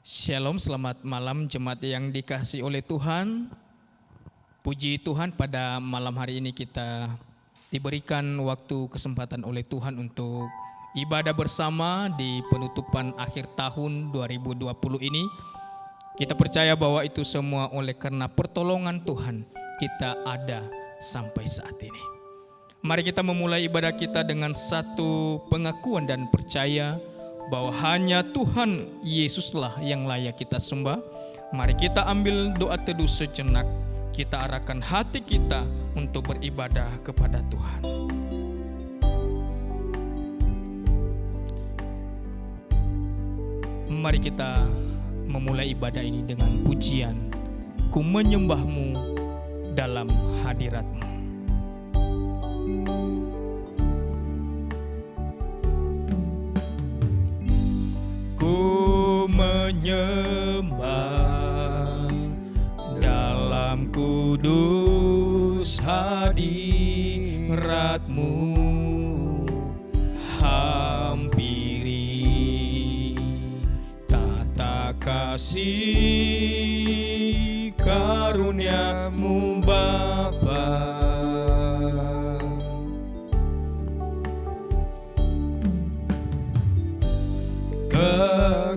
Shalom, selamat malam jemaat yang dikasihi oleh Tuhan. Puji Tuhan, pada malam hari ini kita diberikan waktu kesempatan oleh Tuhan untuk ibadah bersama di penutupan akhir tahun 2020 ini. Kita percaya bahwa itu semua oleh karena pertolongan Tuhan kita ada sampai saat ini. Mari kita memulai ibadah kita dengan satu pengakuan dan percaya bahwa hanya Tuhan Yesuslah yang layak kita sembah. Mari kita ambil doa teduh sejenak. Kita arahkan hati kita untuk beribadah kepada Tuhan. Mari kita memulai ibadah ini dengan pujian. Ku menyembahmu dalam hadirat-Mu. Ku menyembah dalam kudus hadirat-Mu, hampiri tata kasih karunia-Mu Bapa.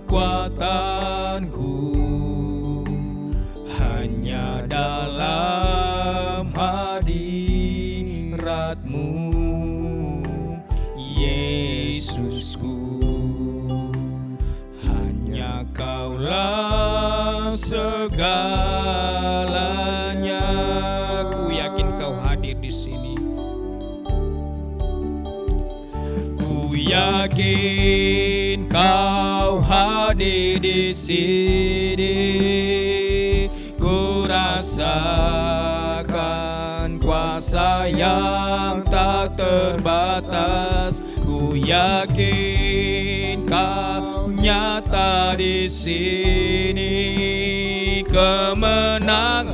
Kekuatanku hanya dalam hadirat-Mu, Yesusku. Hanya Kaulah segalanya. Ku yakin Kau hadir di sini. Ku yakin Kau hadir di sini. Ku rasakan kuasa yang tak terbatas. Ku yakin Kau nyata di sini. Kemenangan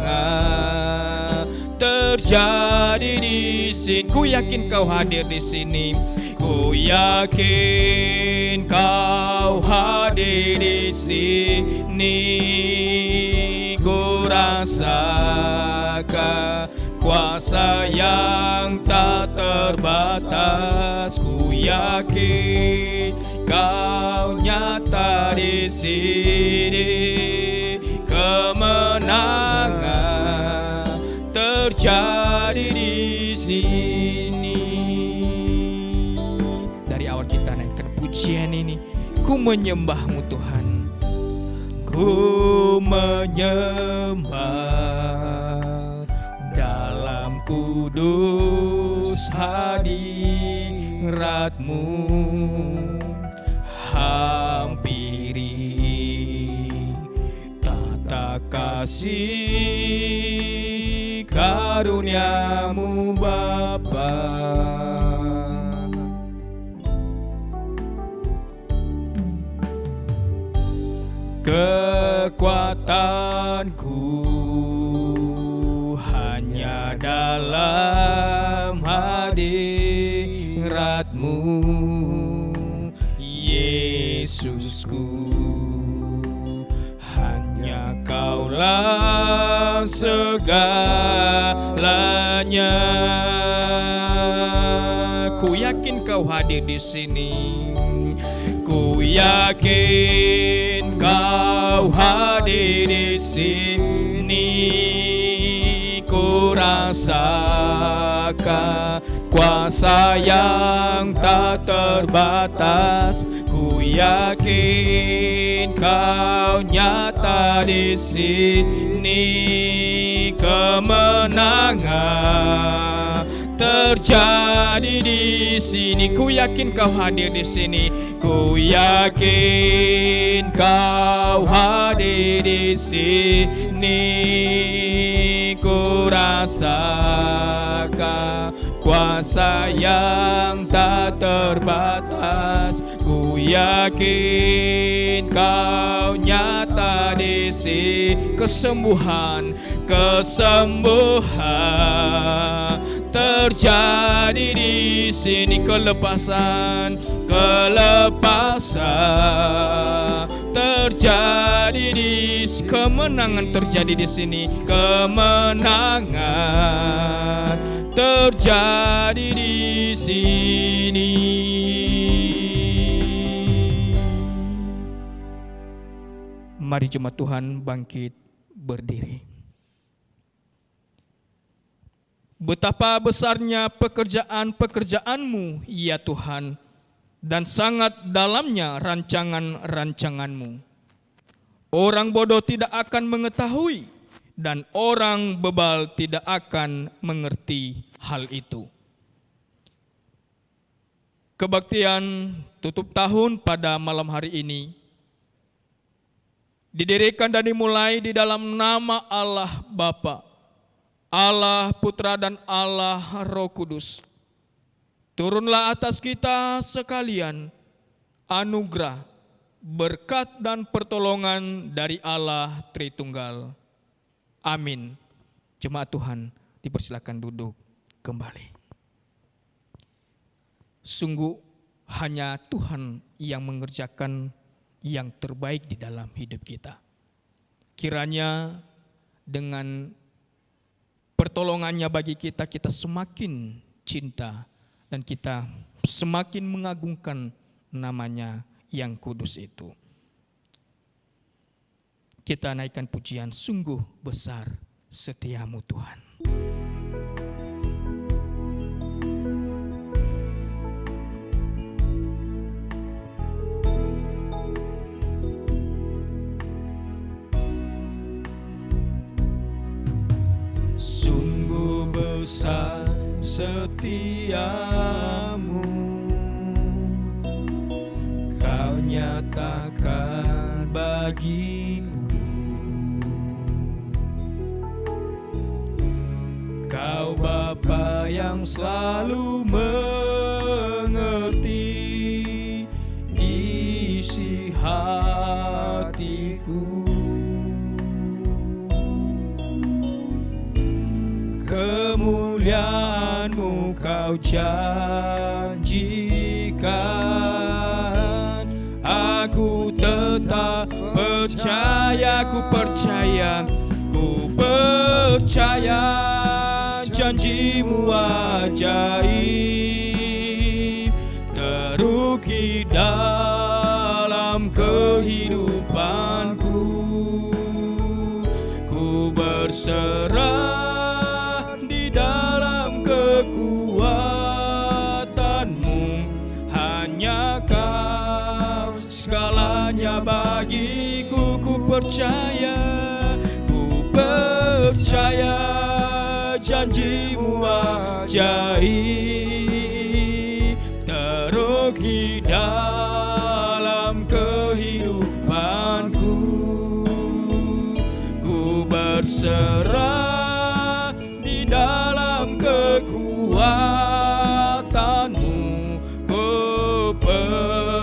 terjadi di sini. Ku yakin Kau hadir di sini. Ku yakin Kau hadir di sini. Ku rasakan kuasa yang tak terbatas. Ku yakin Kau nyata di sini. Kemenangan terjadi di sini. Dari awal kita naikkan pujian ini. Ku menyembah-Mu Tuhan. Ku menyembah dalam kudus hadirat-Mu, hampiri tata kasih karunia-Mu Bapa. Kekuatanku hanya dalam hadirat-Mu, Yesusku. Hanya Kaulah segalanya. Ku yakin Kau hadir di sini. Ku yakin Kau hadir di sini. Ku rasakan kuasa yang tak terbatas. Ku yakin Kau nyata di sini. Kemenangan terjadi di sini. Ku yakin Kau hadir di sini. Ku yakin Kau hadir di sini. Ku rasakan kuasa yang tak terbatas. Ku yakin Kau nyata di sini. Kesembuhan terjadi di sini. Kelepasan terjadi kemenangan terjadi di sini, kemenangan terjadi di sini. Mari jemaat Tuhan bangkit berdiri. Betapa besarnya pekerjaan-pekerjaan-Mu, ya Tuhan, dan sangat dalamnya rancangan-rancangan-Mu. Orang bodoh tidak akan mengetahui, dan orang bebal tidak akan mengerti hal itu. Kebaktian tutup tahun pada malam hari ini didirikan dan dimulai di dalam nama Allah Bapa, Allah Putra dan Allah Roh Kudus. Turunlah atas kita sekalian anugerah, berkat dan pertolongan dari Allah Tritunggal. Amin. Jemaat Tuhan dipersilakan duduk kembali. Sungguh hanya Tuhan yang mengerjakan yang terbaik di dalam hidup kita. Kiranya dengan pertolongannya bagi kita, kita semakin cinta dan kita semakin mengagungkan namanya yang kudus itu. Kita naikkan pujian, sungguh besar setiamu Tuhan. Sungguh besar setiamu, Kau nyatakan bagiku. Kau Bapa yang selalu mengerti isi hatiku. Kemuliaan-Mu Kau janjikan, aku tetap percaya, ku percaya janji-Mu ajaib terukir dalam kehidupanku. Ku berserah di dalam kekuatan-Mu, hanya Kau segalanya bagiku. Ku percaya janji-Mu ajaib terukir dalam kehidupanku. Ku berserah di dalam kekuatan-Mu, ku percaya.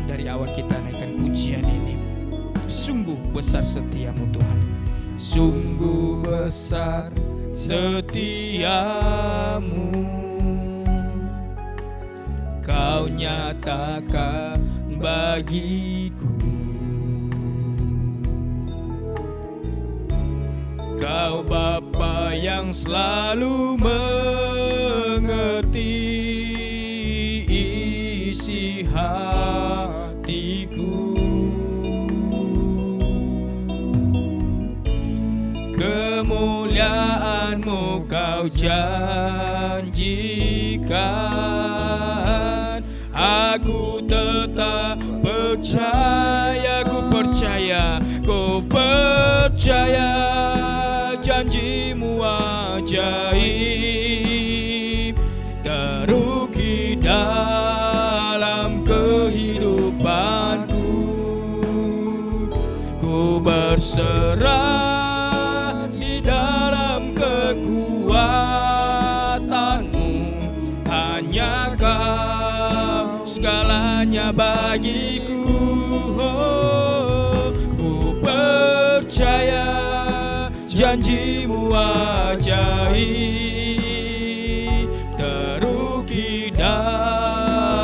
Dari awal kita naikkan pujian ini. Sungguh besar setiamu Tuhan, sungguh besar setiamu, Kau nyatakan bagiku. Kau Bapa yang selalu mengerti isi hatiku. Kemuliaan-Mu Kau janjikan, aku tetap percaya, ku percaya janji-Mu ajaib terukir dalam kehidupanku. Ku berserah dalam kekuatan-Mu, hanya Kau segalanya bagiku. Ku percaya janji-Mu ajaib terukir dalam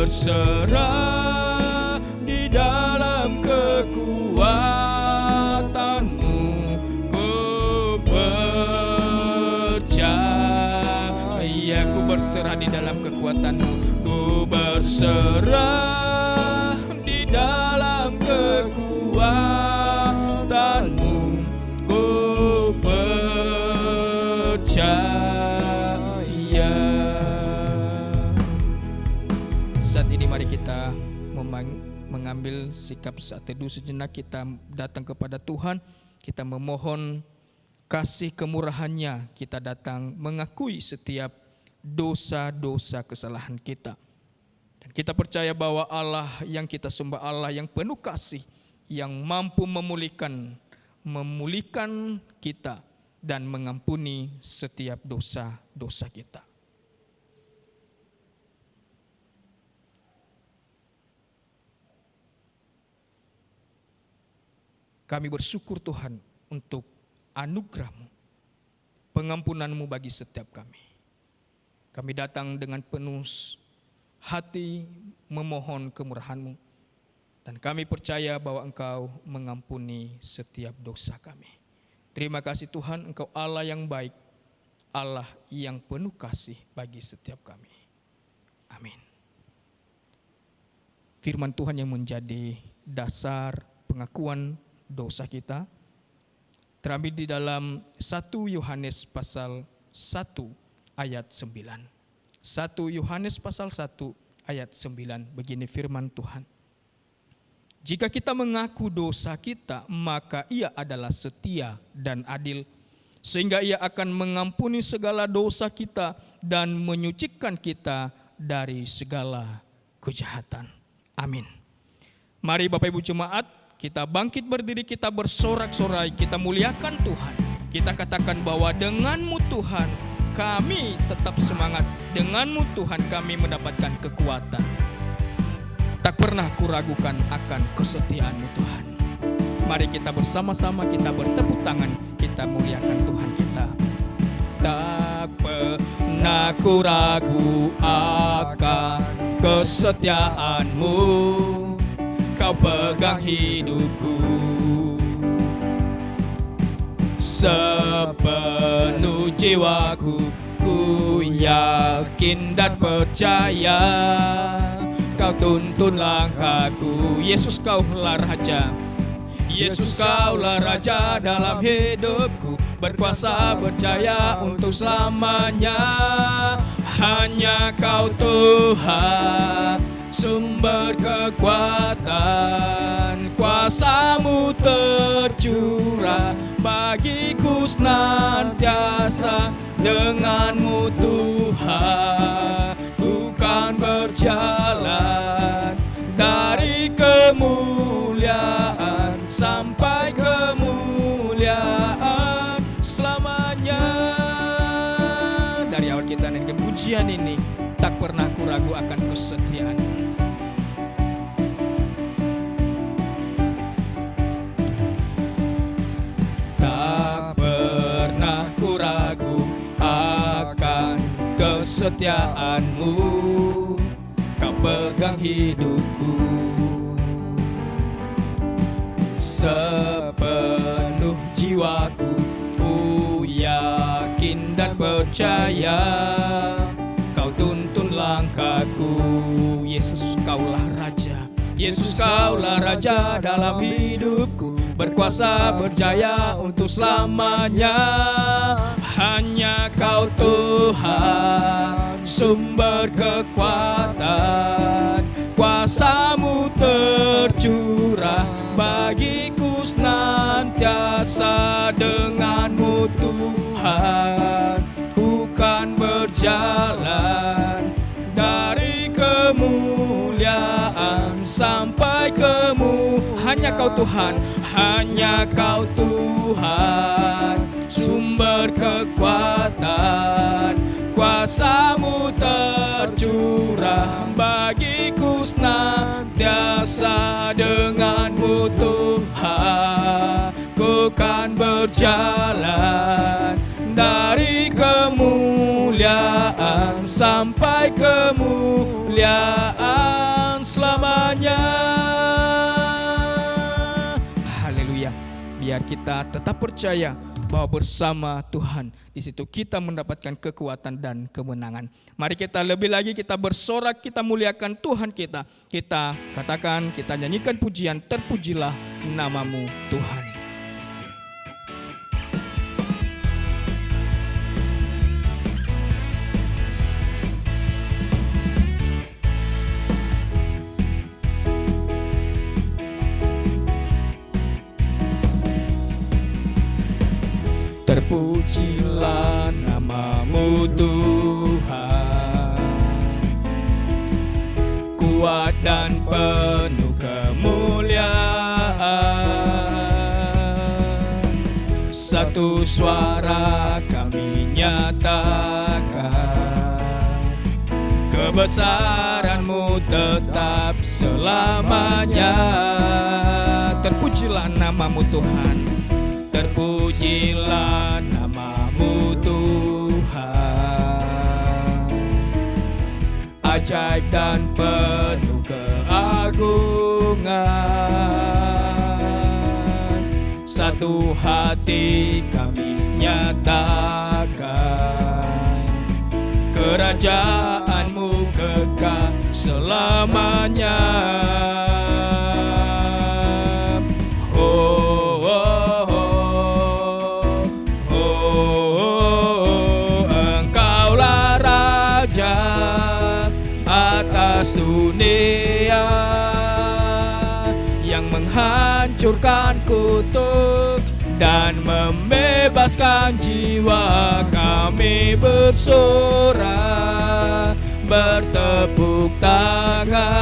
berserah di dalam kekuatan-Mu. Ku percaya, ku berserah di dalam kekuatan-Mu. Ku berserah di dalam kekuatan-Mu. Ku percaya. Saat ini mari kita mengambil sikap saat teduh sejenak. Kita datang kepada Tuhan, kita memohon kasih kemurahan-Nya. Kita datang mengakui setiap dosa-dosa kesalahan kita. Dan kita percaya bahwa Allah yang kita sembah, Allah yang penuh kasih, yang mampu memulihkan kita dan mengampuni setiap dosa-dosa kita. Kami bersyukur Tuhan untuk anugerah-Mu, pengampunan-Mu bagi setiap kami. Kami datang dengan penuh hati memohon kemurahan-Mu, dan kami percaya bahwa Engkau mengampuni setiap dosa kami. Terima kasih Tuhan, Engkau Allah yang baik, Allah yang penuh kasih bagi setiap kami. Amin. Firman Tuhan yang menjadi dasar pengakuan dosa kita terambil di dalam 1 Yohanes pasal 1 ayat 9. 1 Yohanes pasal 1 ayat 9, begini firman Tuhan. Jika kita mengaku dosa kita, maka Ia adalah setia dan adil, sehingga Ia akan mengampuni segala dosa kita dan menyucikan kita dari segala kejahatan. Amin. Mari Bapak Ibu Jemaat, kita bangkit berdiri, kita bersorak-sorai, kita muliakan Tuhan. Kita katakan bahwa dengan-Mu Tuhan kami tetap semangat, dengan-Mu Tuhan kami mendapatkan kekuatan. Tak pernah kuragukan akan kesetiaan-Mu Tuhan. Mari kita bersama-sama, kita bertepuk tangan, kita muliakan Tuhan kita. Tak pernah kuragu akan kesetiaan-Mu, Kau pegang hidupku. Sepenuh jiwaku ku yakin dan percaya, Kau tuntun langkahku. Yesus, Kaulah Raja. Yesus, Kaulah Raja dalam hidupku, berkuasa berjaya untuk selamanya. Hanya Kau Tuhan, sumber kekuatan, kuasa-Mu tercurah bagiku senantiasa. Dengan-Mu Tuhan, ku kan berjalan dari kemuliaan sampai kemuliaan selamanya. Dari awal kita nyanyikan pujian ini, tak pernah ku ragu akan kesetiaan-Mu. Tak pernah ku ragu akan kesetiaan-Mu, Kau pegang hidupku. Sepenuh jiwaku ku yakin dan percaya, Kau tuntun langkahku. Yesus, Kaulah Raja. Yesus, Kaulah Raja dalam hidupku, berkuasa berjaya untuk selamanya. Hanya Kau Tuhan, sumber kekuatan, kuasa-Mu tercurah bagiku senantiasa. Dengan-Mu Tuhan, ku kan berjalan dari kemuliaan sampai hanya Kau Tuhan, hanya Kau Tuhan, sumber kekuatan, kuasa-Mu tercurah bagiku senantiasa. Dengan-Mu Tuhan, ku kan berjalan dari kemuliaan kemuliaan sampai kemuliaan selamanya. Haleluya. Biar kita tetap percaya bahwa bersama Tuhan di situ kita mendapatkan kekuatan dan kemenangan. Mari kita lebih lagi kita bersorak, kita muliakan Tuhan kita. Kita katakan, kita nyanyikan pujian, terpujilah namamu Tuhan. Terpujilah namamu Tuhan, kuat dan penuh kemuliaan. Satu suara kami nyatakan, kebesaran-Mu tetap selamanya. Terpujilah namamu Tuhan, terpujilah namamu Tuhan, ajaib dan penuh keagungan. Satu hati kami nyatakan, kerajaan-Mu kekal selamanya. Atas dunia yang menghancurkan kutuk dan membebaskan jiwa, kami bersorak, bertepuk tangan.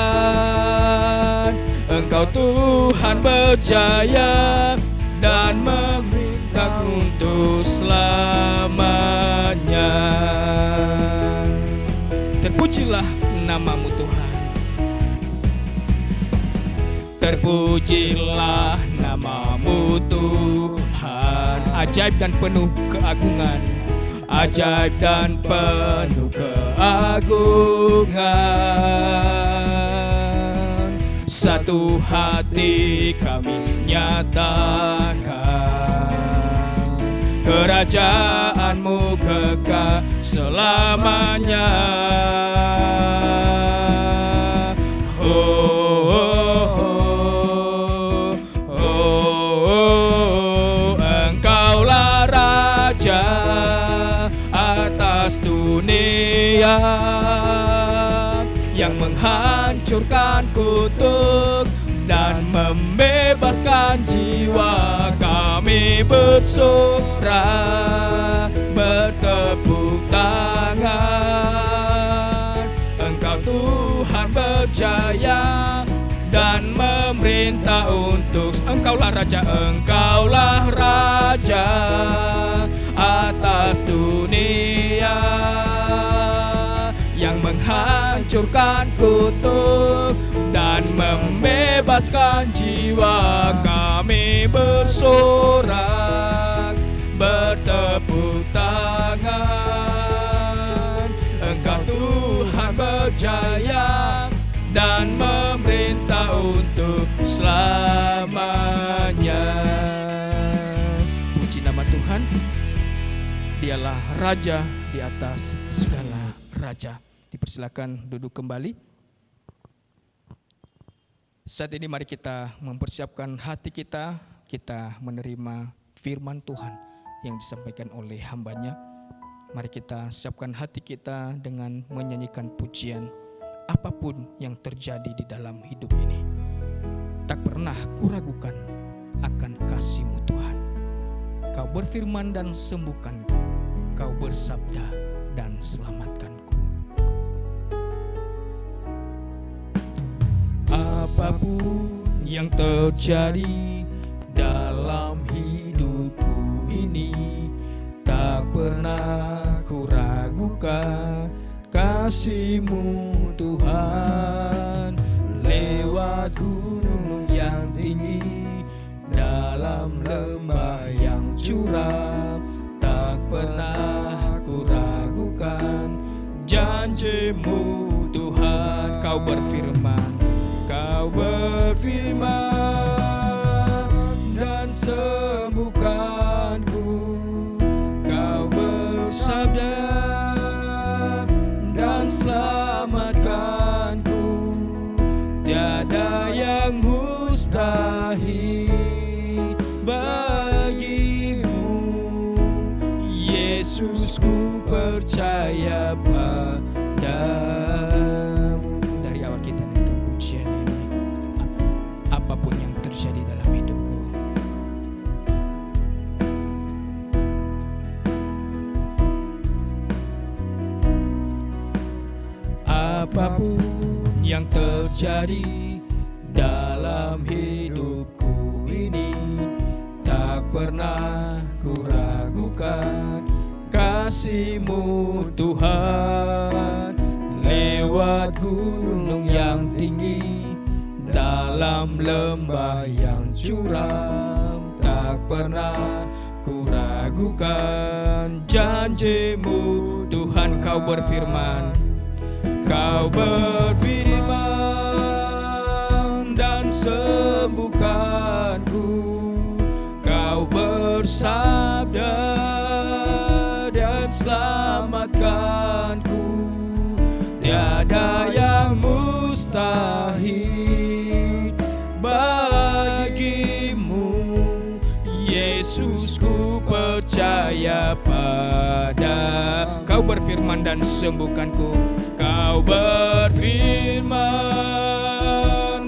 Engkau Tuhan berjaya dan memerintah untuk selamanya. Terpujilah namamu Tuhan, terpujilah namamu Tuhan, ajaib dan penuh keagungan, ajaib dan penuh keagungan. Satu hati kami nyatakan, kerajaan-Mu kekal selamanya. Engkaulah Raja atas dunia yang menghancurkan kutuk dan membebaskan jiwa, kami bersorak, bertepuk tangan. Engkau Tuhan berjaya dan memerintah untuk, Engkaulah Raja, Engkaulah Raja atas dunia yang menghancurkan kutuk dan membebaskan jiwa, kami bersorak, bertepuk tangan. Engkau Tuhan berjaya dan memerintah untuk selamanya. Puji nama Tuhan, Dialah Raja di atas segala raja. Dipersilakan duduk kembali. Saat ini mari kita mempersiapkan hati kita menerima firman Tuhan yang disampaikan oleh hamba-Nya. Mari kita siapkan hati kita dengan menyanyikan pujian. Apapun yang terjadi di dalam hidup ini, tak pernah kuragukan akan kasih-Mu Tuhan. Kau berfirman dan sembuhkanku, Kau bersabda dan selamatkanku. Apapun yang terjadi dalam hidupku ini, tak pernah kuragukan kasih-Mu Tuhan. Lewat gunung yang tinggi, dalam lembah yang curam, tak pernah kuragukan Kau berfirman dan sembuhkanku. Kau bersabda dan selamatkanku. Tiada yang mustahil bagimu. Yesus, ku percaya padamu. Dari awal kita nyanyikan pujian ini, apapun yang terjadi dalam hidupku, apapun yang terjadi dalam hidupku ini, tak pernah ku ragukan kasih-Mu Tuhan. Lewat gunung yang tinggi, dalam lembah yang curam, tak pernah ku ragukan janji-Mu Tuhan. Kau berfirman dan sembuhkanku. Kau bersabda dan selamatkanku. Tiada yang mustahil bagimu. Yesus, ku percaya pada. Kau berfirman dan sembuhkanku. Kau berfirman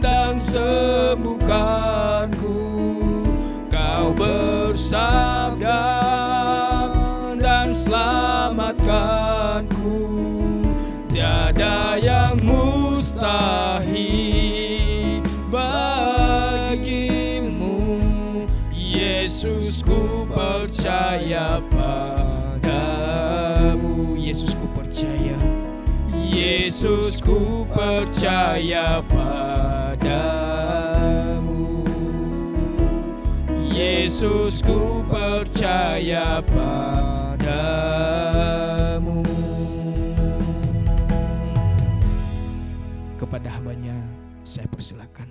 dan sembuhkanku. Kau bersabda dan selamatkanku. Tiada yang mustahil bagimu. Yesus, ku percaya padamu. Yesus, ku percaya. Yesus, ku percaya padamu. Yesus, ku percaya padamu. Kepada hamba-Nya saya persilakan.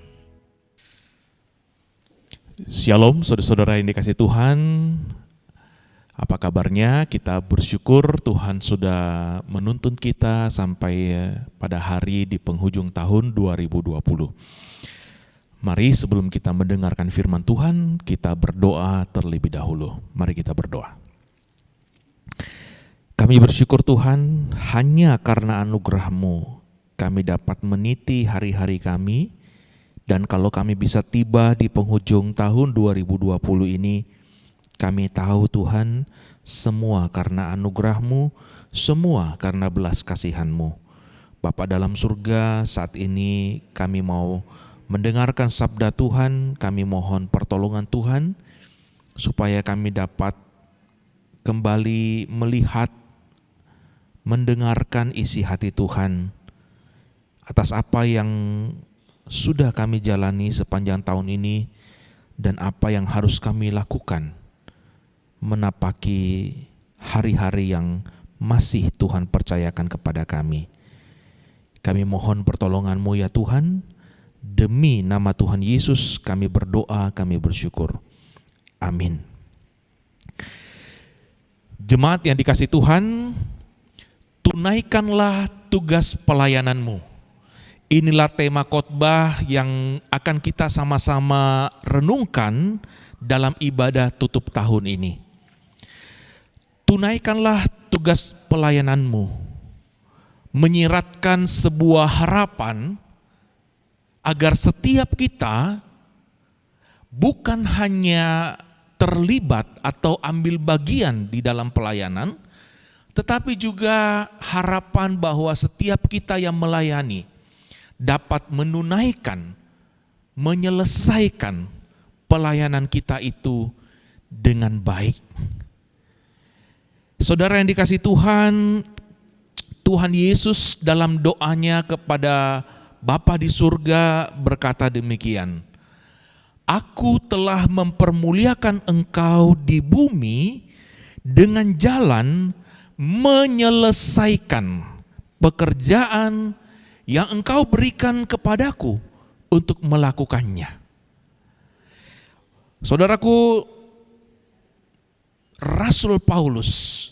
Shalom saudara-saudara yang dikasihi Tuhan. Apa kabarnya? Kita bersyukur Tuhan sudah menuntun kita sampai pada hari di penghujung tahun 2020. Mari sebelum kita mendengarkan firman Tuhan, kita berdoa terlebih dahulu. Mari kita berdoa. Kami bersyukur Tuhan, hanya karena anugerah-Mu kami dapat meniti hari-hari kami, dan kalau kami bisa tiba di penghujung tahun 2020 ini, kami tahu Tuhan, semua karena anugerah-Mu, semua karena belas kasihan-Mu. Bapa dalam surga, saat ini kami mau mendengarkan sabda Tuhan, kami mohon pertolongan Tuhan, supaya kami dapat kembali melihat, mendengarkan isi hati Tuhan, atas apa yang sudah kami jalani sepanjang tahun ini, dan apa yang harus kami lakukan menapaki hari-hari yang masih Tuhan percayakan kepada kami. Kami mohon pertolongan-Mu ya Tuhan, demi nama Tuhan Yesus kami berdoa, kami bersyukur. Amin. Jemaat yang dikasihi Tuhan, tunaikanlah tugas pelayanan-Mu. Inilah tema khotbah yang akan kita sama-sama renungkan dalam ibadah tutup tahun ini. Tunaikanlah tugas pelayanan-Mu, menyiratkan sebuah harapan agar setiap kita bukan hanya terlibat atau ambil bagian di dalam pelayanan, tetapi juga harapan bahwa setiap kita yang melayani dapat menunaikan, menyelesaikan pelayanan kita itu dengan baik. Saudara yang dikasihi Tuhan, Tuhan Yesus dalam doanya kepada Bapa di surga berkata demikian, Aku telah mempermuliakan engkau di bumi dengan jalan menyelesaikan pekerjaan yang engkau berikan kepadaku untuk melakukannya. Saudaraku, Rasul Paulus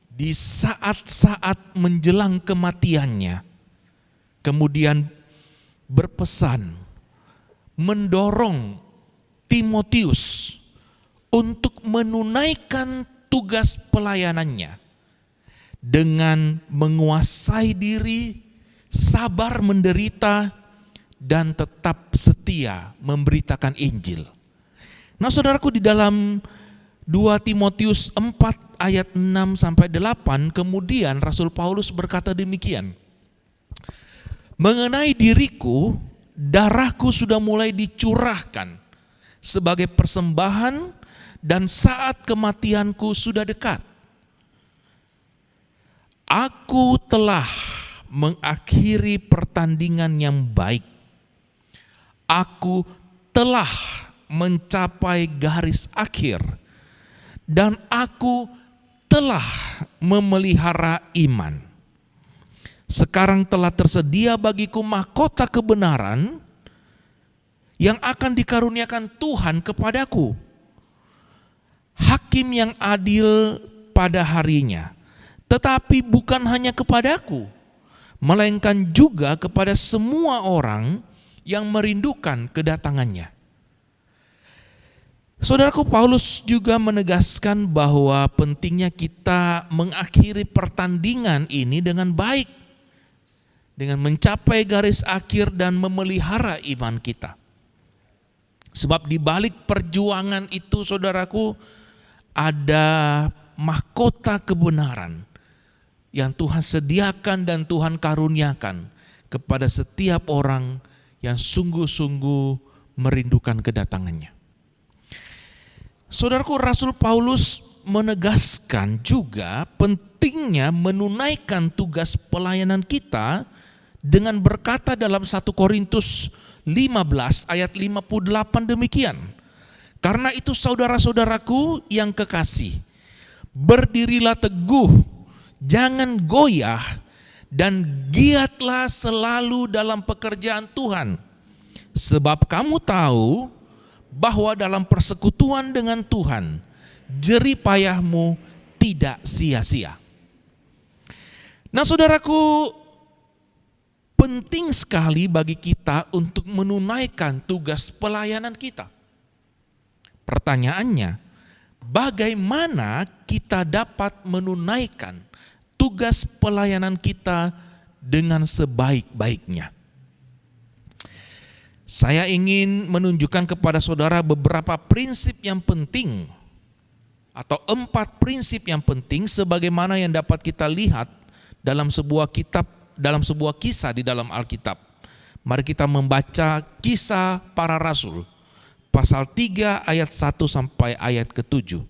di saat-saat menjelang kematiannya kemudian berpesan, mendorong Timotius untuk menunaikan tugas pelayanannya dengan menguasai diri, sabar menderita, dan tetap setia memberitakan Injil. Nah, saudaraku, di dalam 2 Timotius 4 ayat 6 sampai 8 kemudian Rasul Paulus berkata demikian. Mengenai diriku, darahku sudah mulai dicurahkan sebagai persembahan dan saat kematianku sudah dekat. Aku telah mengakhiri pertandingan yang baik. Aku telah mencapai garis akhir. Dan aku telah memelihara iman. Sekarang telah tersedia bagiku mahkota kebenaran yang akan dikaruniakan Tuhan kepadaku. Hakim yang adil pada harinya. Tetapi bukan hanya kepadaku, melainkan juga kepada semua orang yang merindukan kedatangannya. Saudaraku, Paulus juga menegaskan bahwa pentingnya kita mengakhiri pertandingan ini dengan baik, dengan mencapai garis akhir dan memelihara iman kita. Sebab di balik perjuangan itu, saudaraku, ada mahkota kebenaran yang Tuhan sediakan dan Tuhan karuniakan kepada setiap orang yang sungguh-sungguh merindukan kedatangannya. Saudaraku, Rasul Paulus menegaskan juga pentingnya menunaikan tugas pelayanan kita dengan berkata dalam 1 Korintus 15 ayat 58 demikian. Karena itu saudara-saudaraku yang kekasih, berdirilah teguh, jangan goyah, dan giatlah selalu dalam pekerjaan Tuhan. Sebab kamu tahu bahwa dalam persekutuan dengan Tuhan, jerih payahmu tidak sia-sia. Nah, saudaraku, penting sekali bagi kita untuk menunaikan tugas pelayanan kita. Pertanyaannya, bagaimana kita dapat menunaikan tugas pelayanan kita dengan sebaik-baiknya? Saya ingin menunjukkan kepada saudara beberapa prinsip yang penting atau 4 prinsip yang penting sebagaimana yang dapat kita lihat dalam sebuah kitab, dalam sebuah kisah di dalam Alkitab. Mari kita membaca Kisah Para Rasul pasal 3 ayat 1 sampai ayat ke-7.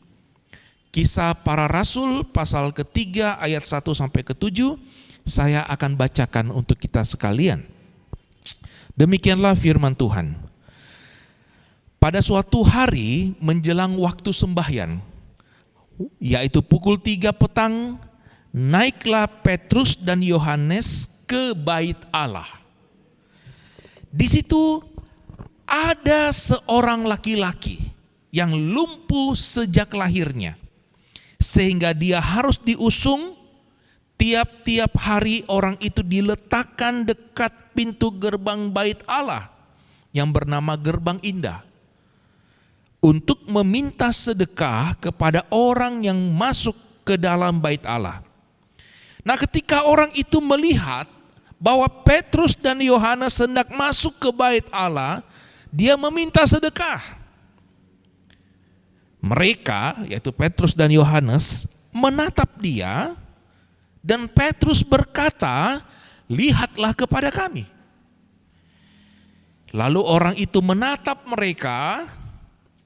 Kisah Para Rasul pasal ke-3 ayat 1 sampai ke-7 saya akan bacakan untuk kita sekalian. Demikianlah firman Tuhan. Pada suatu hari menjelang waktu sembahyang, yaitu pukul 3 petang, naiklah Petrus dan Yohanes ke bait Allah. Di situ ada seorang laki-laki yang lumpuh sejak lahirnya, sehingga dia harus diusung. Tiap-tiap hari orang itu diletakkan dekat pintu gerbang bait Allah yang bernama Gerbang Indah untuk meminta sedekah kepada orang yang masuk ke dalam bait Allah. Nah, ketika orang itu melihat bahwa Petrus dan Yohanes hendak masuk ke bait Allah, dia meminta sedekah. Mereka, yaitu Petrus dan Yohanes, menatap dia. Dan Petrus berkata, lihatlah kepada kami. Lalu orang itu menatap mereka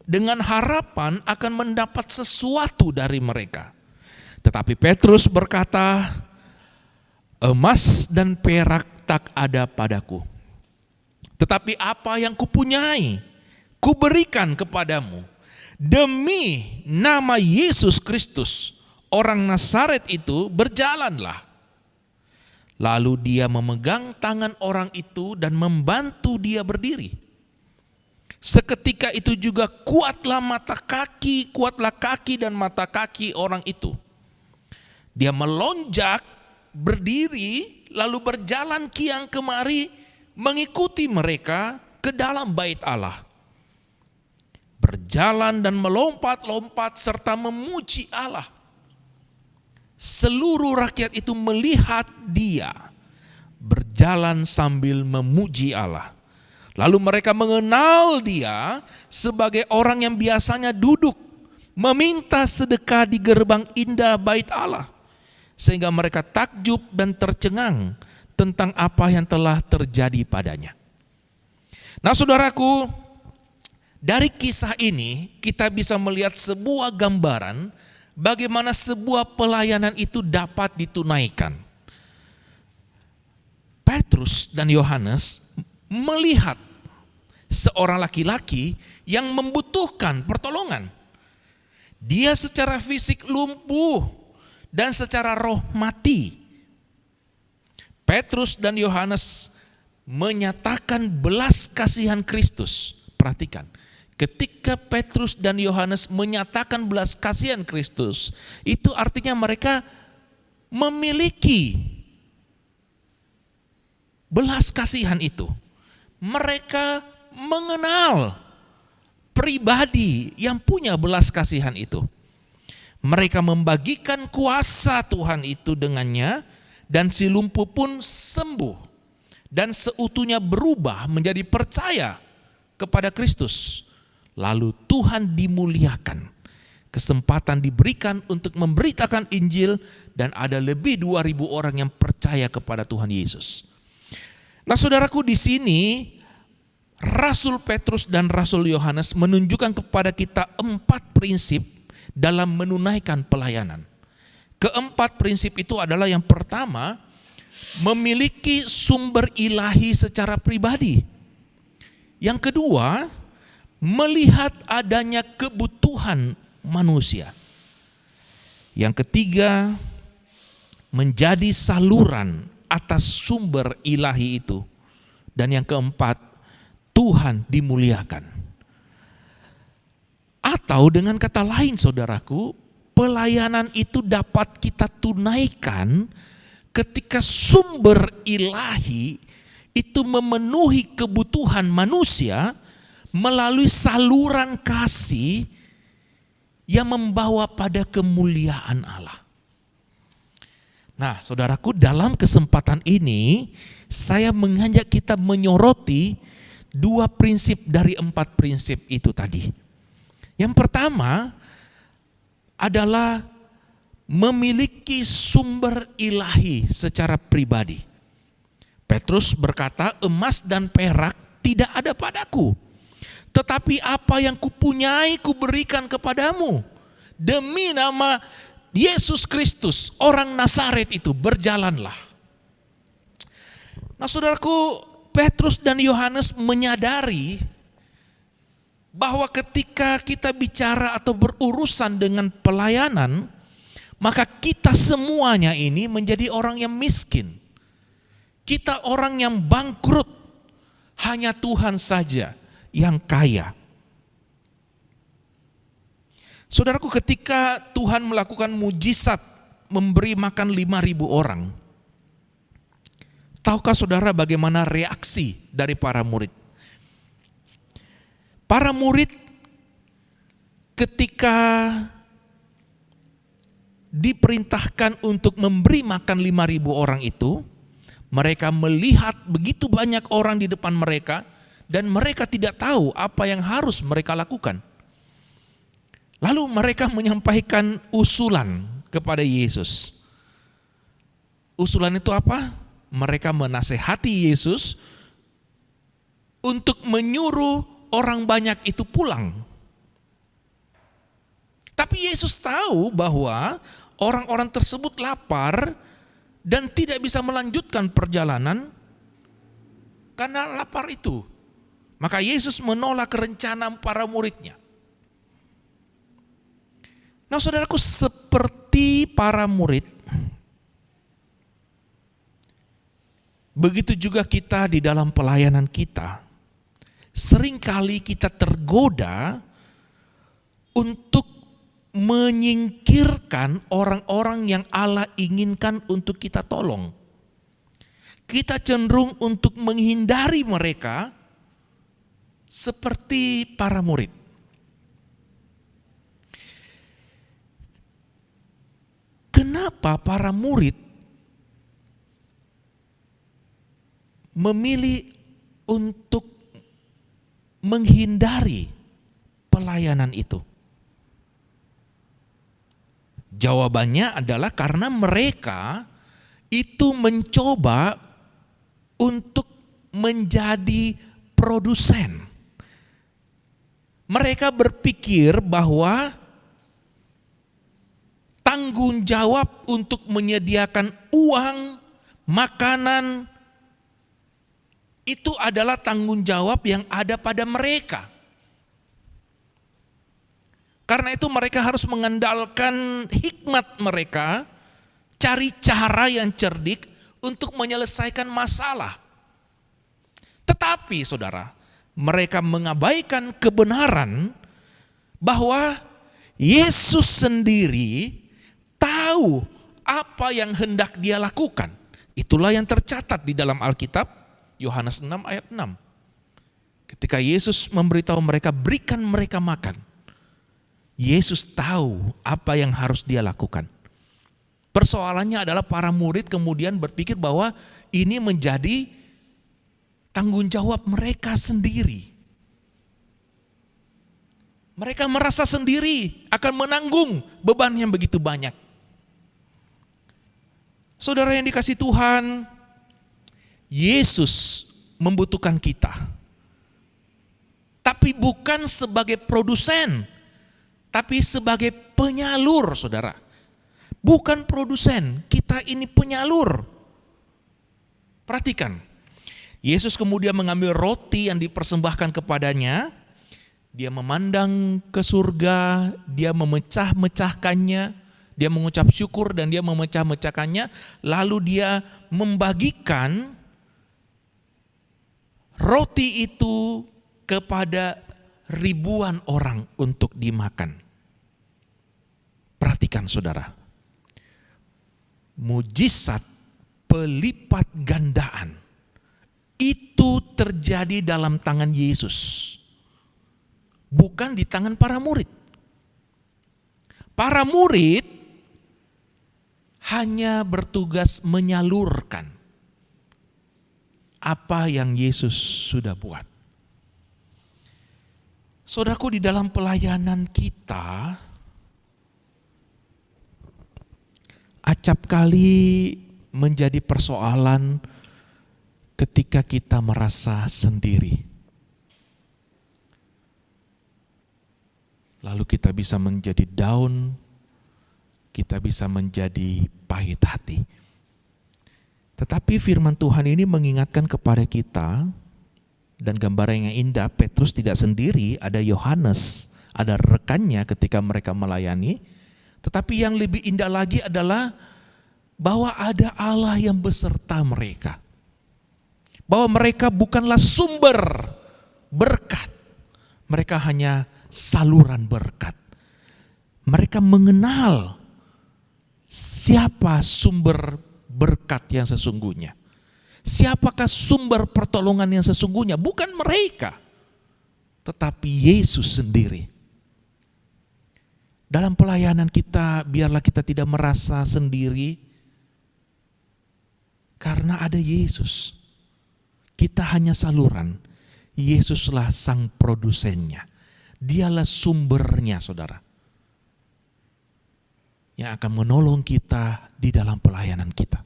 dengan harapan akan mendapat sesuatu dari mereka. Tetapi Petrus berkata, emas dan perak tak ada padaku. Tetapi apa yang kupunyai, kuberikan kepadamu. Demi nama Yesus Kristus, orang Nazaret itu, berjalanlah. Lalu dia memegang tangan orang itu dan membantu dia berdiri. Seketika itu juga kuatlah kaki dan mata kaki orang itu. Dia melonjak, berdiri, lalu berjalan kiang kemari mengikuti mereka ke dalam bait Allah. Berjalan dan melompat-lompat serta memuji Allah. Seluruh rakyat itu melihat dia berjalan sambil memuji Allah. Lalu mereka mengenal dia sebagai orang yang biasanya duduk meminta sedekah di gerbang indah bait Allah. Sehingga mereka takjub dan tercengang tentang apa yang telah terjadi padanya. Nah saudaraku, dari kisah ini kita bisa melihat sebuah gambaran bagaimana sebuah pelayanan itu dapat ditunaikan. Petrus dan Yohanes melihat seorang laki-laki yang membutuhkan pertolongan. Dia secara fisik lumpuh dan secara roh mati. Petrus dan Yohanes menyatakan belas kasihan Kristus. Perhatikan, ketika Petrus dan Yohanes menyatakan belas kasihan Kristus, itu artinya mereka memiliki belas kasihan itu. Mereka mengenal pribadi yang punya belas kasihan itu. Mereka membagikan kuasa Tuhan itu dengannya, dan si lumpuh pun sembuh dan seutuhnya berubah menjadi percaya kepada Kristus. Lalu Tuhan dimuliakan. Kesempatan diberikan untuk memberitakan Injil dan ada lebih 2.000 orang yang percaya kepada Tuhan Yesus. Nah, saudaraku, di sini Rasul Petrus dan Rasul Yohanes menunjukkan kepada kita 4 prinsip dalam menunaikan pelayanan. Keempat prinsip itu adalah yang pertama, memiliki sumber ilahi secara pribadi. Yang kedua, melihat adanya kebutuhan manusia. Yang ketiga, menjadi saluran atas sumber ilahi itu. Dan yang keempat, Tuhan dimuliakan. Atau dengan kata lain saudaraku, pelayanan itu dapat kita tunaikan ketika sumber ilahi itu memenuhi kebutuhan manusia melalui saluran kasih yang membawa pada kemuliaan Allah. Nah, saudaraku, dalam kesempatan ini saya mengajak kita menyoroti 2 prinsip dari 4 prinsip itu tadi. Yang pertama adalah memiliki sumber ilahi secara pribadi. Petrus berkata, emas dan perak tidak ada padaku, tetapi apa yang kupunyai kuberikan kepadamu. Demi nama Yesus Kristus, orang Nazaret itu, berjalanlah. Nah saudaraku, Petrus dan Yohanes menyadari bahwa ketika kita bicara atau berurusan dengan pelayanan, maka kita semuanya ini menjadi orang yang miskin. Kita orang yang bangkrut, hanya Tuhan saja yang kaya. Saudaraku, ketika Tuhan melakukan mujizat memberi makan 5.000 orang, tahukah saudara bagaimana reaksi dari para murid? Para murid ketika diperintahkan untuk memberi makan 5.000 orang itu, mereka melihat begitu banyak orang di depan mereka dan mereka tidak tahu apa yang harus mereka lakukan. Lalu mereka menyampaikan usulan kepada Yesus. Usulan itu apa? Mereka menasehati Yesus untuk menyuruh orang banyak itu pulang. Tapi Yesus tahu bahwa orang-orang tersebut lapar dan tidak bisa melanjutkan perjalanan karena lapar itu. Maka Yesus menolak rencana para muridnya. Nah saudaraku, seperti para murid, Begitu juga kita di dalam pelayanan kita. Seringkali kita tergoda untuk menyingkirkan orang-orang yang Allah inginkan untuk kita tolong. Kita cenderung untuk menghindari mereka seperti para murid. Kenapa para murid memilih untuk menghindari pelayanan itu? Jawabannya adalah karena mereka itu mencoba untuk menjadi produsen. Mereka berpikir bahwa tanggung jawab untuk menyediakan uang, makanan, itu adalah tanggung jawab yang ada pada mereka. Karena itu mereka harus mengandalkan hikmat mereka, cari cara yang cerdik untuk menyelesaikan masalah. Tetapi saudara, mereka mengabaikan kebenaran bahwa Yesus sendiri tahu apa yang hendak dia lakukan. Itulah yang tercatat di dalam Alkitab, Yohanes 6 ayat 6. Ketika Yesus memberitahu mereka, berikan mereka makan. Yesus tahu apa yang harus dia lakukan. Persoalannya adalah para murid kemudian berpikir bahwa ini menjadi tanggung jawab mereka sendiri. Mereka merasa sendiri akan menanggung beban yang begitu banyak. Saudara yang dikasihi Tuhan, Yesus membutuhkan kita. Tapi bukan sebagai produsen, tapi sebagai penyalur, saudara. Bukan produsen, kita ini penyalur. Perhatikan, Yesus kemudian mengambil roti yang dipersembahkan kepadanya, dia memandang ke surga, dia memecah-mecahkannya, dia mengucap syukur dan dia memecah-mecahkannya, lalu dia membagikan roti itu kepada ribuan orang untuk dimakan. Perhatikan saudara, mujizat pelipat gandaan itu terjadi dalam tangan Yesus, bukan di tangan para murid. Para murid hanya bertugas menyalurkan apa yang Yesus sudah buat. Saudaraku, di dalam pelayanan kita, acap kali menjadi persoalan ketika kita merasa sendiri. Lalu kita bisa menjadi down, kita bisa menjadi pahit hati. Tetapi firman Tuhan ini mengingatkan kepada kita, dan gambaran yang indah, Petrus tidak sendiri, ada Yohanes, ada rekannya ketika mereka melayani. Tetapi yang lebih indah lagi adalah bahwa ada Allah yang beserta mereka. Bahwa mereka bukanlah sumber berkat, mereka hanya saluran berkat. Mereka mengenal siapa sumber berkat yang sesungguhnya. Siapakah sumber pertolongan yang sesungguhnya? Bukan mereka, tetapi Yesus sendiri. Dalam pelayanan kita, biarlah kita tidak merasa sendiri, karena ada Yesus. Kita hanya saluran, Yesuslah sang produsennya. Dialah sumbernya, saudara, yang akan menolong kita di dalam pelayanan kita.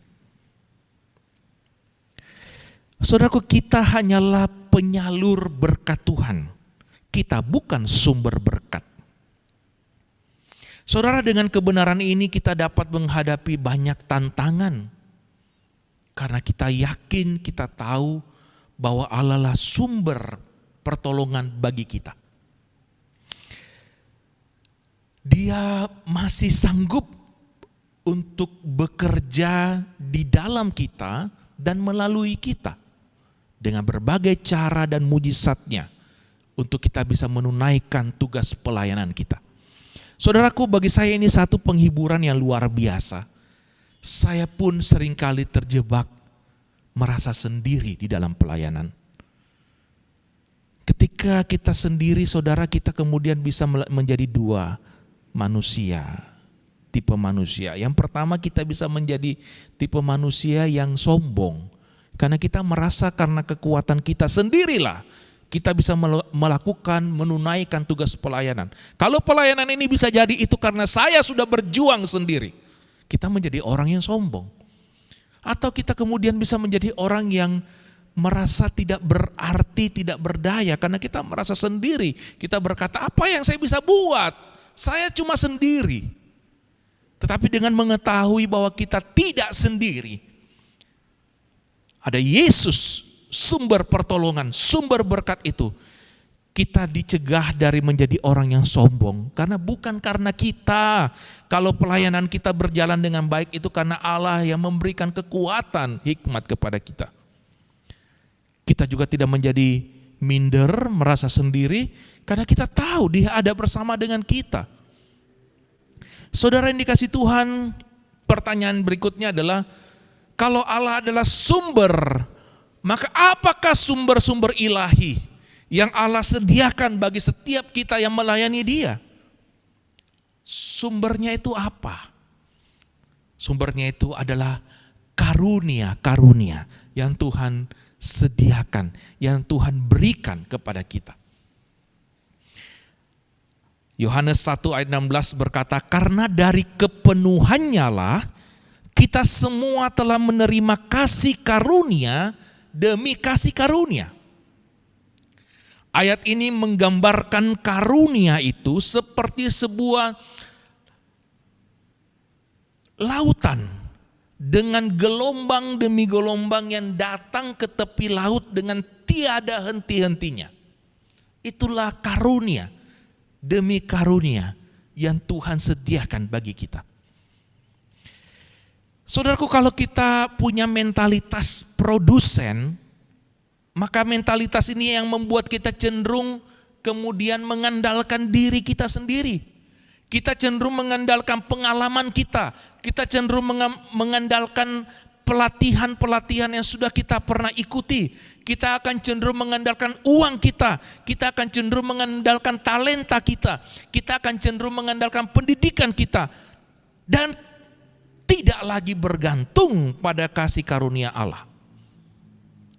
Saudaraku, kita hanyalah penyalur berkat Tuhan. Kita bukan sumber berkat. Saudara, dengan kebenaran ini kita dapat menghadapi banyak tantangan. Karena kita yakin, kita tahu bahwa Allah lah sumber pertolongan bagi kita. Dia masih sanggup untuk bekerja di dalam kita dan melalui kita dengan berbagai cara dan mujizatnya untuk kita bisa menunaikan tugas pelayanan kita. Saudaraku, bagi saya ini satu penghiburan yang luar biasa. Saya pun seringkali terjebak merasa sendiri di dalam pelayanan. Ketika kita sendiri, saudara, kita kemudian bisa menjadi dua manusia, tipe manusia. Yang pertama, kita bisa menjadi tipe manusia yang sombong. Karena kita merasa karena kekuatan kita sendirilah kita bisa melakukan, menunaikan tugas pelayanan. Kalau pelayanan ini bisa jadi itu karena saya sudah berjuang sendiri. Kita menjadi orang yang sombong. Atau kita kemudian bisa menjadi orang yang merasa tidak berarti, tidak berdaya karena kita merasa sendiri. Kita berkata, apa yang saya bisa buat? Saya cuma sendiri. Tetapi dengan mengetahui bahwa kita tidak sendiri, ada Yesus, sumber pertolongan, sumber berkat itu, kita dicegah dari menjadi orang yang sombong. Karena bukan karena kita, kalau pelayanan kita berjalan dengan baik itu karena Allah yang memberikan kekuatan, hikmat kepada kita. Kita juga tidak menjadi minder, merasa sendiri, karena kita tahu Dia ada bersama dengan kita. Saudara yang dikasih Tuhan, pertanyaan berikutnya adalah, kalau Allah adalah sumber, maka apakah sumber-sumber ilahi yang Allah sediakan bagi setiap kita yang melayani Dia? Sumbernya itu apa? Sumbernya itu adalah karunia-karunia yang Tuhan sediakan, yang Tuhan berikan kepada kita. Yohanes 1 ayat 16 berkata, karena dari kepenuhannya lah kita semua telah menerima kasih karunia demi kasih karunia. Ayat ini menggambarkan karunia itu seperti sebuah lautan dengan gelombang demi gelombang yang datang ke tepi laut dengan tiada henti-hentinya. Itulah karunia demi karunia yang Tuhan sediakan bagi kita. Saudaraku, kalau kita punya mentalitas produsen, maka mentalitas ini yang membuat kita cenderung kemudian mengandalkan diri kita sendiri. Kita cenderung mengandalkan pengalaman kita. Kita cenderung mengandalkan pelatihan-pelatihan yang sudah kita pernah ikuti. Kita akan cenderung mengandalkan uang kita. Kita akan cenderung mengandalkan talenta kita. Kita akan cenderung mengandalkan pendidikan kita. Dan tidak lagi bergantung pada kasih karunia Allah.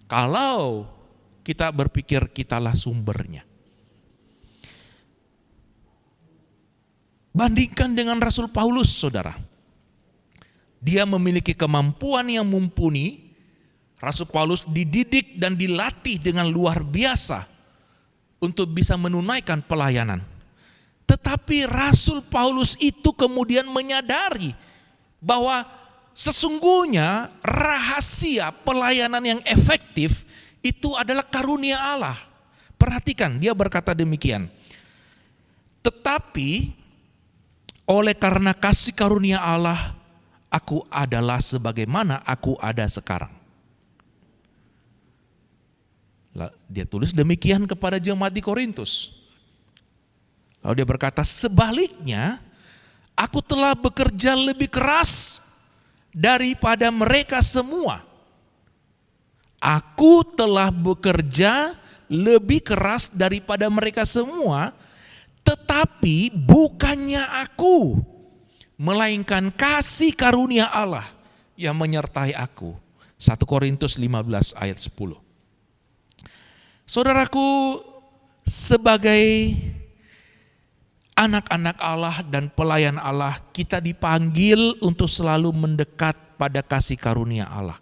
Kalau kita berpikir kitalah sumbernya. Bandingkan dengan Rasul Paulus, saudara. Dia memiliki kemampuan yang mumpuni. Rasul Paulus dididik dan dilatih dengan luar biasa untuk bisa menunaikan pelayanan. Tetapi Rasul Paulus itu kemudian menyadari bahwa sesungguhnya rahasia pelayanan yang efektif itu adalah karunia Allah. Perhatikan, dia berkata demikian. Tetapi oleh karena kasih karunia Allah, aku adalah sebagaimana aku ada sekarang. Dia tulis demikian kepada jemaat di Korintus. Lalu dia berkata, sebaliknya, aku telah bekerja lebih keras daripada mereka semua. Aku telah bekerja lebih keras daripada mereka semua, tetapi bukannya aku, melainkan kasih karunia Allah yang menyertai aku. 1 Korintus 15 ayat 10. Saudaraku, sebagai anak-anak Allah dan pelayan Allah, kita dipanggil untuk selalu mendekat pada kasih karunia Allah.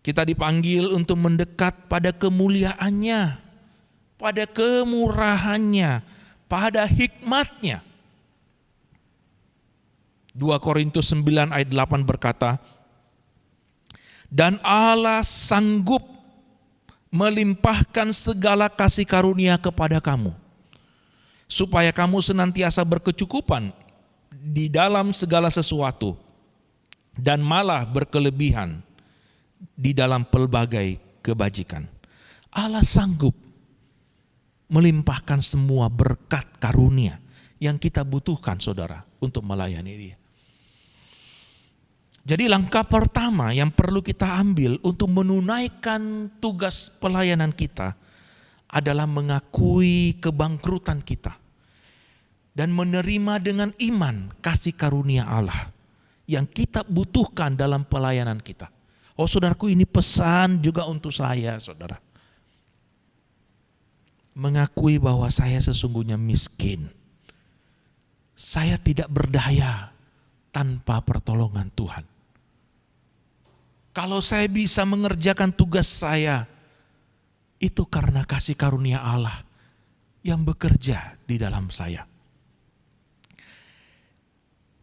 Kita dipanggil untuk mendekat pada kemuliaannya, pada kemurahannya, pada hikmatnya. 2 Korintus 9 ayat 8 berkata, dan Allah sanggup melimpahkan segala kasih karunia kepada kamu, supaya kamu senantiasa berkecukupan di dalam segala sesuatu, dan malah berkelebihan di dalam pelbagai kebajikan. Allah sanggup melimpahkan semua berkat karunia yang kita butuhkan, saudara, untuk melayani Dia. Jadi langkah pertama yang perlu kita ambil untuk menunaikan tugas pelayanan kita adalah mengakui kebangkrutan kita dan menerima dengan iman kasih karunia Allah yang kita butuhkan dalam pelayanan kita. Oh saudaraku, ini pesan juga untuk saya, saudara. Mengakui bahwa saya sesungguhnya miskin. Saya tidak berdaya tanpa pertolongan Tuhan. Kalau saya bisa mengerjakan tugas saya, itu karena kasih karunia Allah yang bekerja di dalam saya.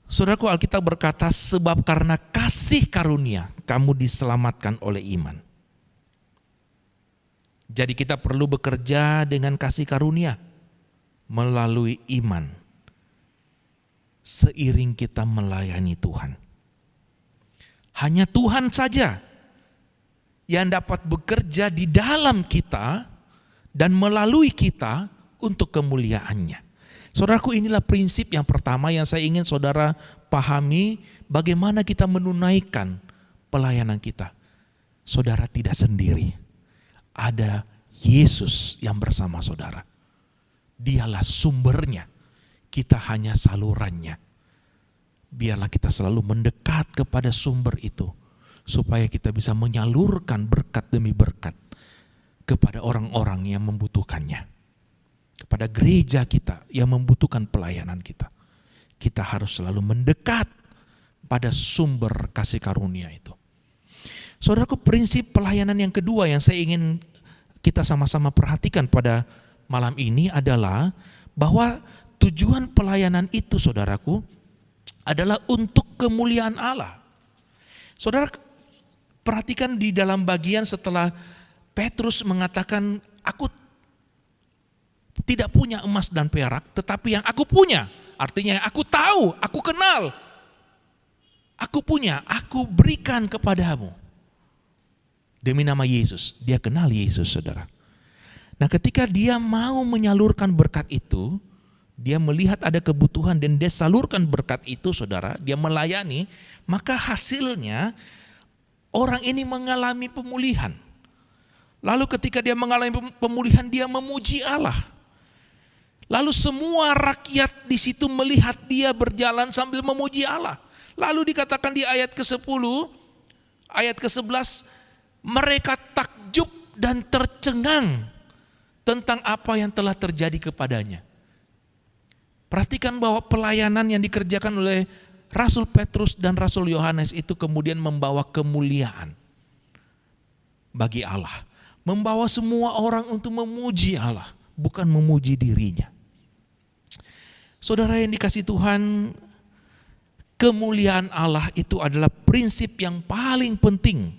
Saudaraku, Alkitab berkata, sebab karena kasih karunia kamu diselamatkan oleh iman. Jadi kita perlu bekerja dengan kasih karunia melalui iman seiring kita melayani Tuhan. Hanya Tuhan saja yang dapat bekerja di dalam kita dan melalui kita untuk kemuliaannya. Saudaraku, inilah prinsip yang pertama yang saya ingin saudara pahami, bagaimana kita menunaikan pelayanan kita. Saudara tidak sendiri. Ada Yesus yang bersama saudara. Dialah sumbernya. Kita hanya salurannya. Biarlah kita selalu mendekat kepada sumber itu, supaya kita bisa menyalurkan berkat demi berkat kepada orang-orang yang membutuhkannya. Kepada gereja kita yang membutuhkan pelayanan kita. Kita harus selalu mendekat pada sumber kasih karunia itu. Saudaraku, prinsip pelayanan yang kedua yang saya ingin kita sama-sama perhatikan pada malam ini adalah bahwa tujuan pelayanan itu, saudaraku, adalah untuk kemuliaan Allah. Saudara, perhatikan di dalam bagian setelah Petrus mengatakan, aku tidak punya emas dan perak, tetapi yang aku punya, artinya yang aku tahu, aku kenal, aku punya, aku berikan kepadamu. Demi nama Yesus, dia kenal Yesus, saudara. Nah, ketika dia mau menyalurkan berkat itu, dia melihat ada kebutuhan dan dia salurkan berkat itu, saudara, dia melayani, maka hasilnya orang ini mengalami pemulihan. Lalu ketika dia mengalami pemulihan, dia memuji Allah. Lalu semua rakyat di situ melihat dia berjalan sambil memuji Allah. Lalu dikatakan di ayat ke-10, ayat ke-11, mereka takjub dan tercengang tentang apa yang telah terjadi kepadanya. Perhatikan bahwa pelayanan yang dikerjakan oleh Rasul Petrus dan Rasul Yohanes itu kemudian membawa kemuliaan bagi Allah. Membawa semua orang untuk memuji Allah, bukan memuji dirinya. Saudara yang dikasihi Tuhan, kemuliaan Allah itu adalah prinsip yang paling penting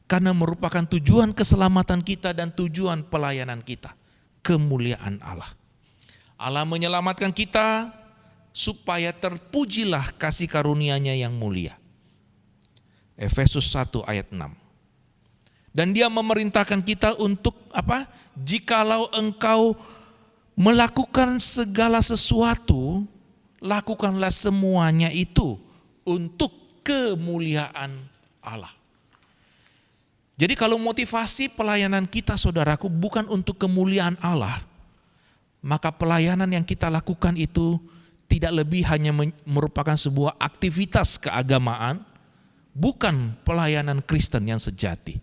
karena merupakan tujuan keselamatan kita dan tujuan pelayanan kita. Kemuliaan Allah. Allah menyelamatkan kita supaya terpujilah kasih karunia-Nya yang mulia. Efesus 1 ayat 6. Dan Dia memerintahkan kita untuk apa? Jikalau engkau melakukan segala sesuatu, lakukanlah semuanya itu untuk kemuliaan Allah. Jadi kalau motivasi pelayanan kita, saudaraku, bukan untuk kemuliaan Allah, maka pelayanan yang kita lakukan itu tidak lebih hanya merupakan sebuah aktivitas keagamaan, bukan pelayanan Kristen yang sejati.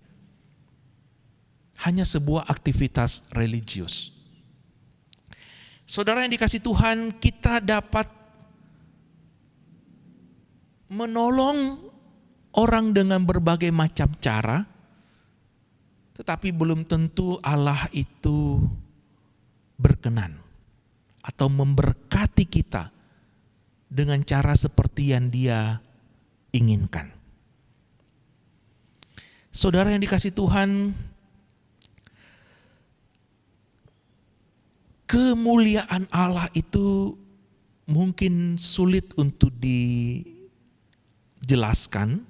Hanya sebuah aktivitas religius. Saudara yang dikasihi Tuhan, kita dapat menolong orang dengan berbagai macam cara, tetapi belum tentu Allah itu berkenan atau memberkati kita dengan cara seperti yang Dia inginkan. Saudara yang dikasihi Tuhan, kemuliaan Allah itu mungkin sulit untuk dijelaskan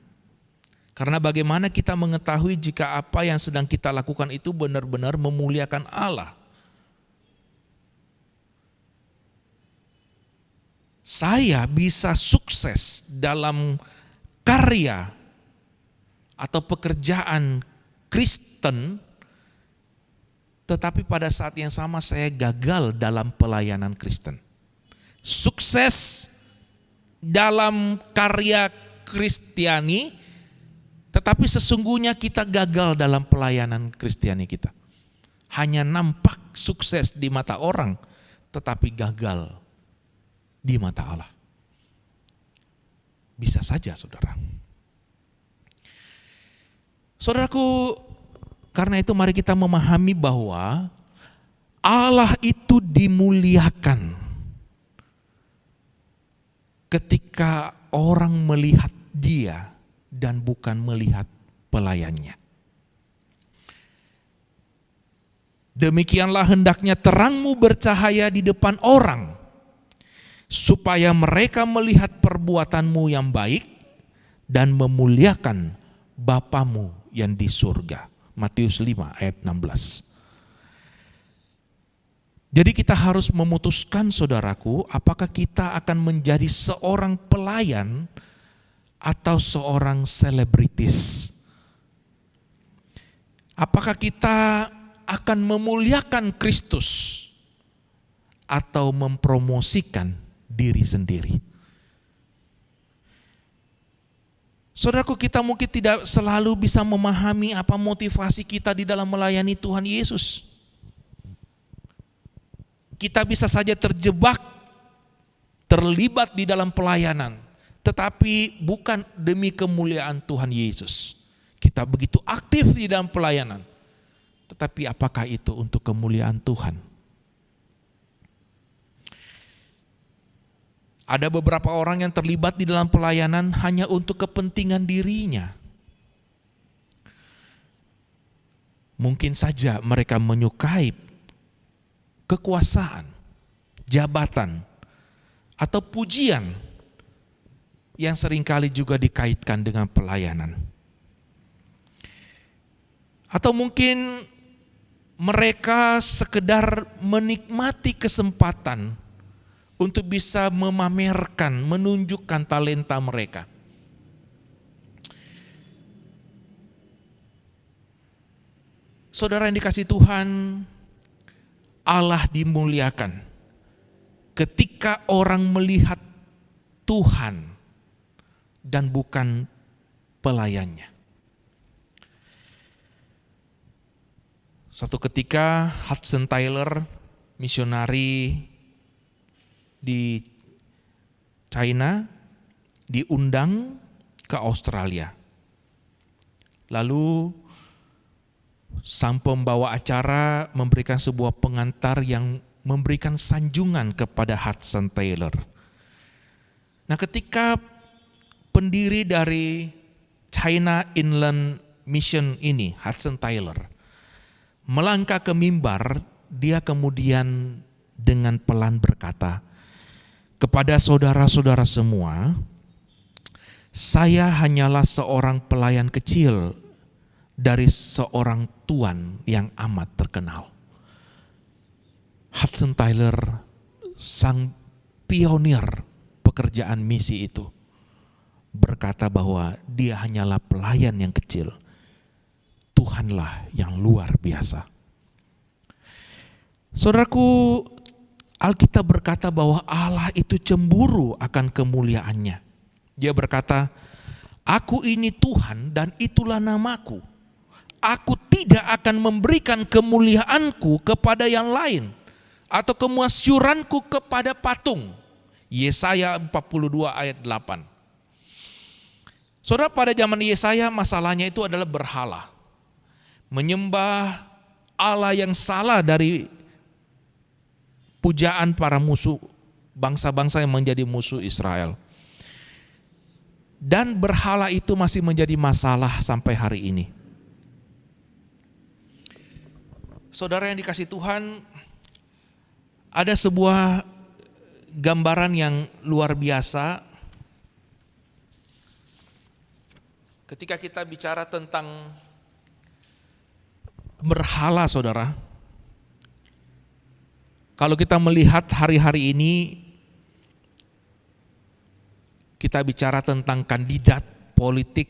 Karena bagaimana kita mengetahui jika apa yang sedang kita lakukan itu benar-benar memuliakan Allah? Saya bisa sukses dalam karya atau pekerjaan Kristen, tetapi pada saat yang sama saya gagal dalam pelayanan Kristen. Sukses dalam karya Kristiani, tetapi sesungguhnya kita gagal dalam pelayanan Kristiani kita. Hanya nampak sukses di mata orang, tetapi gagal di mata Allah. Bisa saja, saudara. Saudaraku, karena itu mari kita memahami bahwa Allah itu dimuliakan ketika orang melihat Dia dan bukan melihat pelayannya. Demikianlah hendaknya terangmu bercahaya di depan orang, supaya mereka melihat perbuatanmu yang baik dan memuliakan Bapamu yang di surga. Matius 5 ayat 16. Jadi kita harus memutuskan, saudaraku, apakah kita akan menjadi seorang pelayan atau seorang selebritis. Apakah kita akan memuliakan Kristus atau mempromosikan diri sendiri. Saudaraku, kita mungkin tidak selalu bisa memahami apa motivasi kita di dalam melayani Tuhan Yesus. Kita bisa saja terjebak, terlibat di dalam pelayanan, tetapi bukan demi kemuliaan Tuhan Yesus. Kita begitu aktif di dalam pelayanan, tetapi apakah itu untuk kemuliaan Tuhan? Ada beberapa orang yang terlibat di dalam pelayanan hanya untuk kepentingan dirinya. Mungkin saja mereka menyukai kekuasaan, jabatan, atau pujian yang seringkali juga dikaitkan dengan pelayanan. Atau mungkin mereka sekedar menikmati kesempatan untuk bisa memamerkan, menunjukkan talenta mereka. Saudara yang dikasihi Tuhan, Allah dimuliakan ketika orang melihat Tuhan dan bukan pelayannya. Suatu ketika Hudson Taylor, misionari di China, diundang ke Australia. Lalu sang pembawa acara memberikan sebuah pengantar yang memberikan sanjungan kepada Hudson Taylor. Nah, ketika pendiri dari China Inland Mission ini, Hudson Taylor, melangkah ke mimbar, dia kemudian dengan pelan berkata, "Kepada saudara-saudara semua, saya hanyalah seorang pelayan kecil dari seorang tuan yang amat terkenal." Hudson Taylor, sang pionir pekerjaan misi itu, berkata bahwa dia hanyalah pelayan yang kecil, Tuhanlah yang luar biasa. Saudaraku, Alkitab berkata bahwa Allah itu cemburu akan kemuliaannya. Dia berkata, "Aku ini Tuhan dan itulah namaku. Aku tidak akan memberikan kemuliaanku kepada yang lain atau kemasyuranku kepada patung." Yesaya 42 ayat 8. Saudara, pada zaman Yesaya masalahnya itu adalah berhala. Menyembah Allah yang salah dari pujaan para musuh, bangsa-bangsa yang menjadi musuh Israel. Dan berhala itu masih menjadi masalah sampai hari ini. Saudara yang dikasihi Tuhan, ada sebuah gambaran yang luar biasa ketika kita bicara tentang berhala, saudara, kalau kita melihat hari-hari ini, kita bicara tentang kandidat politik,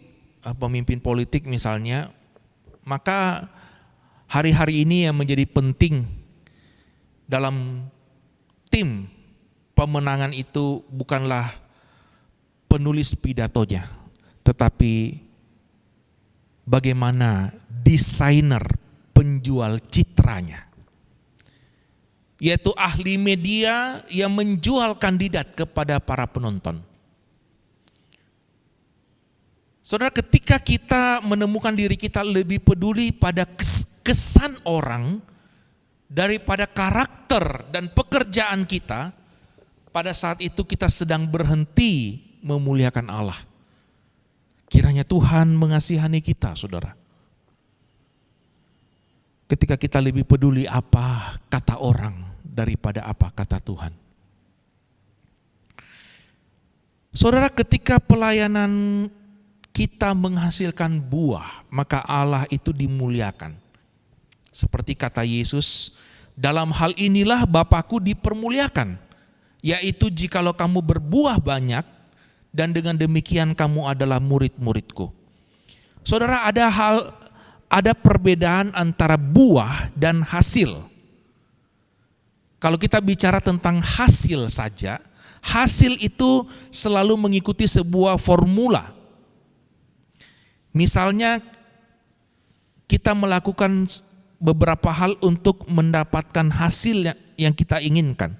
pemimpin politik misalnya, maka hari-hari ini yang menjadi penting dalam tim pemenangan itu bukanlah penulis pidatonya, tetapi bagaimana desainer penjual citranya, yaitu ahli media yang menjual kandidat kepada para penonton. Saudara, ketika kita menemukan diri kita lebih peduli pada kesan orang daripada karakter dan pekerjaan kita, pada saat itu kita sedang berhenti memuliakan Allah. Kiranya Tuhan mengasihani kita, saudara. Ketika kita lebih peduli apa kata orang daripada apa kata Tuhan. Saudara, ketika pelayanan kita menghasilkan buah, maka Allah itu dimuliakan. Seperti kata Yesus, dalam hal inilah Bapa-Ku dipermuliakan, yaitu jikalau kamu berbuah banyak, dan dengan demikian kamu adalah murid-murid-Ku. Saudara, ada perbedaan antara buah dan hasil. Kalau kita bicara tentang hasil saja, hasil itu selalu mengikuti sebuah formula. Misalnya kita melakukan beberapa hal untuk mendapatkan hasil yang kita inginkan.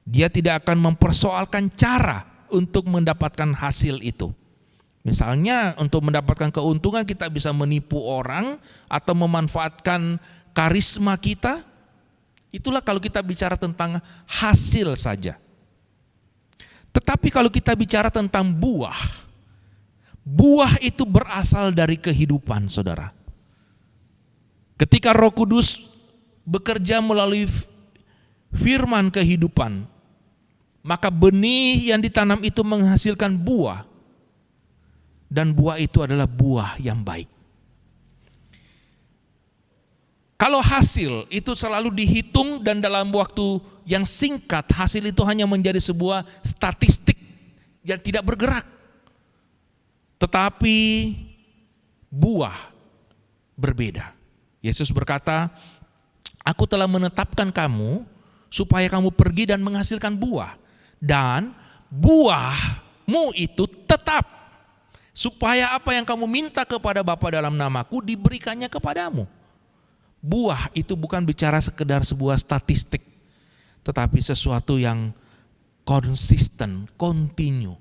Dia tidak akan mempersoalkan cara untuk mendapatkan hasil itu. Misalnya untuk mendapatkan keuntungan kita bisa menipu orang atau memanfaatkan karisma kita. Itulah kalau kita bicara tentang hasil saja. Tetapi kalau kita bicara tentang buah, buah itu berasal dari kehidupan, saudara. Ketika Roh Kudus bekerja melalui firman kehidupan, maka benih yang ditanam itu menghasilkan buah. Dan buah itu adalah buah yang baik. Kalau hasil itu selalu dihitung dan dalam waktu yang singkat, hasil itu hanya menjadi sebuah statistik yang tidak bergerak. Tetapi buah berbeda. Yesus berkata, Aku telah menetapkan kamu supaya kamu pergi dan menghasilkan buah. Dan buahmu itu tetap. Supaya apa yang kamu minta kepada Bapa dalam namaku diberikannya kepadamu. Buah itu bukan bicara sekedar sebuah statistik, tetapi sesuatu yang konsisten, kontinu,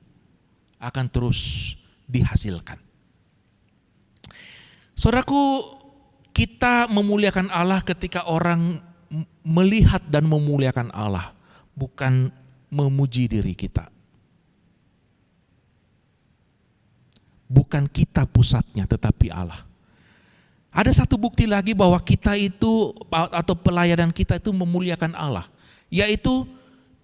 akan terus dihasilkan. Saudaraku, kita memuliakan Allah ketika orang melihat dan memuliakan Allah, bukan memuji diri kita. Bukan kita pusatnya, tetapi Allah. Ada satu bukti lagi bahwa kita itu, atau pelayanan kita itu memuliakan Allah, yaitu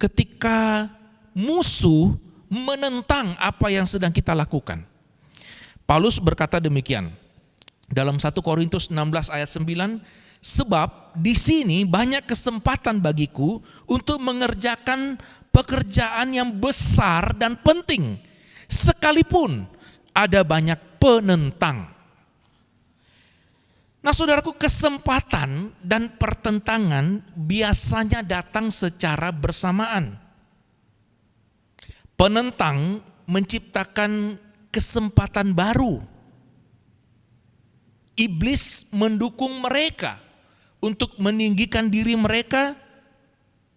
ketika musuh menentang apa yang sedang kita lakukan. Paulus berkata demikian dalam 1 Korintus 16 ayat 9, sebab di sini banyak kesempatan bagiku untuk mengerjakan pekerjaan yang besar dan penting, sekalipun ada banyak penentang. Nah, saudaraku, kesempatan dan pertentangan biasanya datang secara bersamaan. Penentang menciptakan kesempatan baru. Iblis mendukung mereka untuk meninggikan diri mereka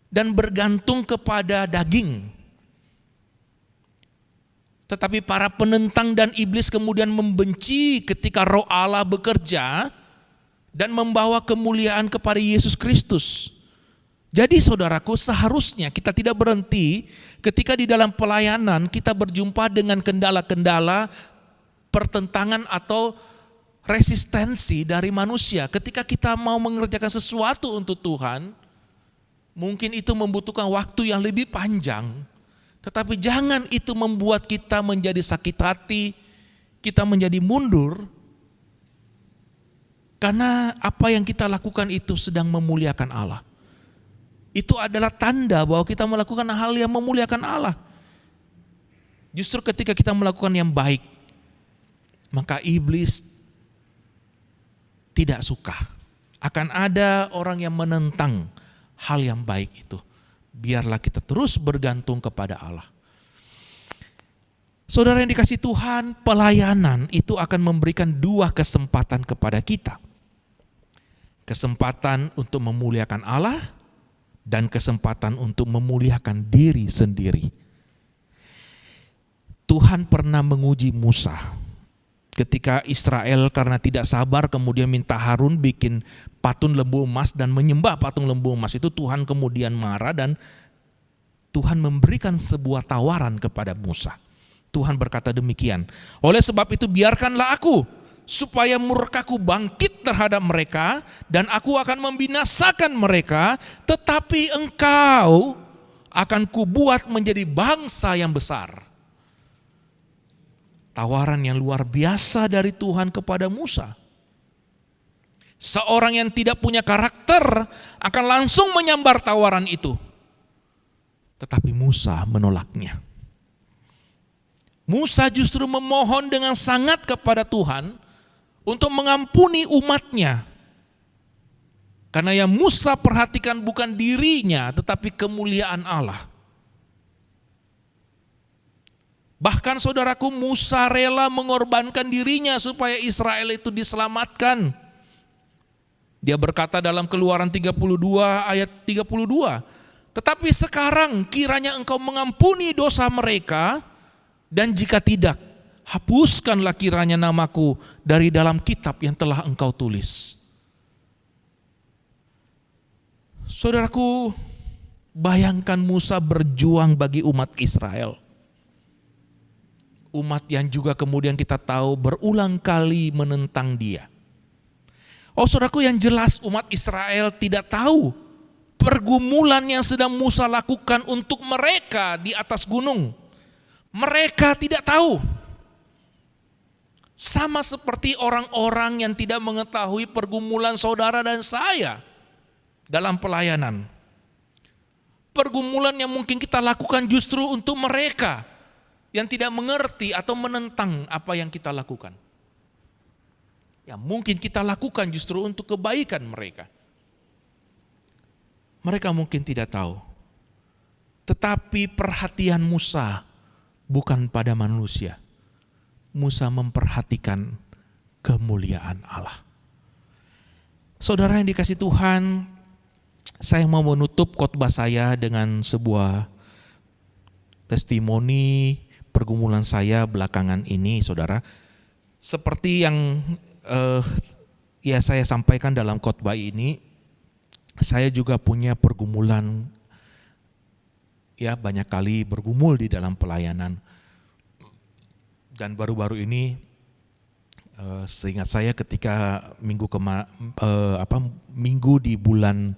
dan bergantung kepada daging. Tetapi para penentang dan iblis kemudian membenci ketika Roh Allah bekerja dan membawa kemuliaan kepada Yesus Kristus. Jadi saudaraku, seharusnya kita tidak berhenti ketika di dalam pelayanan kita berjumpa dengan kendala-kendala, pertentangan atau resistensi dari manusia. Ketika kita mau mengerjakan sesuatu untuk Tuhan, mungkin itu membutuhkan waktu yang lebih panjang. Tetapi jangan itu membuat kita menjadi sakit hati, kita menjadi mundur karena apa yang kita lakukan itu sedang memuliakan Allah. Itu adalah tanda bahwa kita melakukan hal yang memuliakan Allah. Justru ketika kita melakukan yang baik, maka iblis tidak suka. Akan ada orang yang menentang hal yang baik itu. Biarlah kita terus bergantung kepada Allah. Saudara yang dikasihi Tuhan, pelayanan itu akan memberikan dua kesempatan kepada kita. Kesempatan untuk memuliakan Allah dan kesempatan untuk memuliakan diri sendiri. Tuhan pernah menguji Musa ketika Israel karena tidak sabar kemudian minta Harun bikin patung lembu emas dan menyembah patung lembu emas itu. Tuhan kemudian marah dan Tuhan memberikan sebuah tawaran kepada Musa. Tuhan berkata demikian, oleh sebab itu biarkanlah aku supaya murkaku bangkit terhadap mereka dan aku akan membinasakan mereka, tetapi engkau akan kubuat menjadi bangsa yang besar. Tawaran yang luar biasa dari Tuhan kepada Musa. Seorang yang tidak punya karakter akan langsung menyambar tawaran itu. Tetapi Musa menolaknya. Musa justru memohon dengan sangat kepada Tuhan untuk mengampuni umatnya. Karena yang Musa perhatikan bukan dirinya tetapi kemuliaan Allah. Bahkan saudaraku, Musa rela mengorbankan dirinya supaya Israel itu diselamatkan. Dia berkata dalam Keluaran 32 ayat 32, tetapi sekarang kiranya engkau mengampuni dosa mereka, dan jika tidak, hapuskanlah kiranya namaku dari dalam kitab yang telah engkau tulis. Saudaraku, bayangkan Musa berjuang bagi umat Israel. Umat yang juga kemudian kita tahu berulang kali menentang dia. Oh saudaraku, yang jelas umat Israel tidak tahu pergumulan yang sedang Musa lakukan untuk mereka di atas gunung. Mereka tidak tahu. Sama seperti orang-orang yang tidak mengetahui pergumulan saudara dan saya dalam pelayanan. Pergumulan yang mungkin kita lakukan justru untuk mereka yang tidak mengerti atau menentang apa yang kita lakukan. Yang mungkin kita lakukan justru untuk kebaikan mereka. Mereka mungkin tidak tahu. Tetapi perhatian Musa bukan pada manusia. Musa memperhatikan kemuliaan Allah. Saudara yang dikasihi Tuhan, saya mau menutup khotbah saya dengan sebuah testimoni pergumulan saya belakangan ini, saudara. Seperti yang saya sampaikan dalam khotbah ini, saya juga punya pergumulan. Ya, banyak kali bergumul di dalam pelayanan. Dan baru-baru ini seingat saya ketika minggu di bulan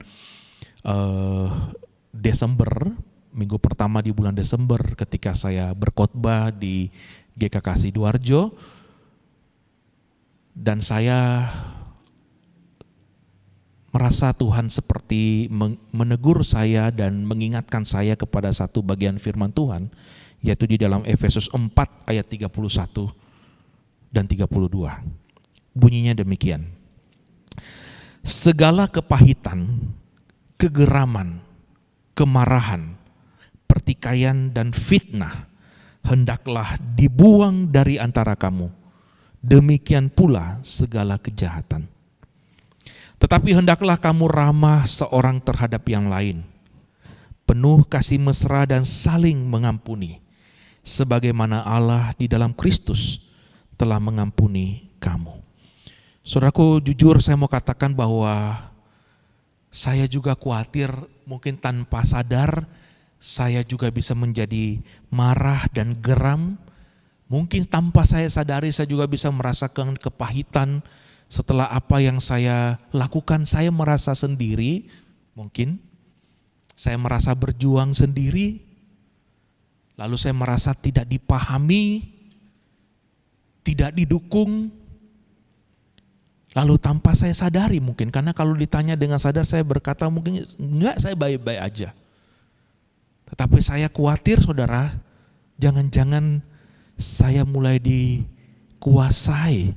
Desember, minggu pertama di bulan Desember ketika saya berkhotbah di GKK Sidoarjo, dan saya merasa Tuhan seperti menegur saya dan mengingatkan saya kepada satu bagian firman Tuhan, yaitu di dalam Efesus 4 ayat 31 dan 32. Bunyinya demikian. Segala kepahitan, kegeraman, kemarahan, pertikaian dan fitnah hendaklah dibuang dari antara kamu. Demikian pula segala kejahatan. Tetapi hendaklah kamu ramah seorang terhadap yang lain, penuh kasih mesra dan saling mengampuni, sebagaimana Allah di dalam Kristus telah mengampuni kamu. Saudaraku, jujur saya mau katakan bahwa saya juga khawatir mungkin tanpa sadar saya juga bisa menjadi marah dan geram. Mungkin tanpa saya sadari saya juga bisa merasakan kepahitan. Setelah apa yang saya lakukan, saya merasa sendiri, mungkin saya merasa berjuang sendiri, lalu saya merasa tidak dipahami, tidak didukung, lalu tanpa saya sadari mungkin, karena kalau ditanya dengan sadar saya berkata mungkin enggak, saya baik-baik aja. Tetapi saya khawatir saudara, jangan-jangan saya mulai dikuasai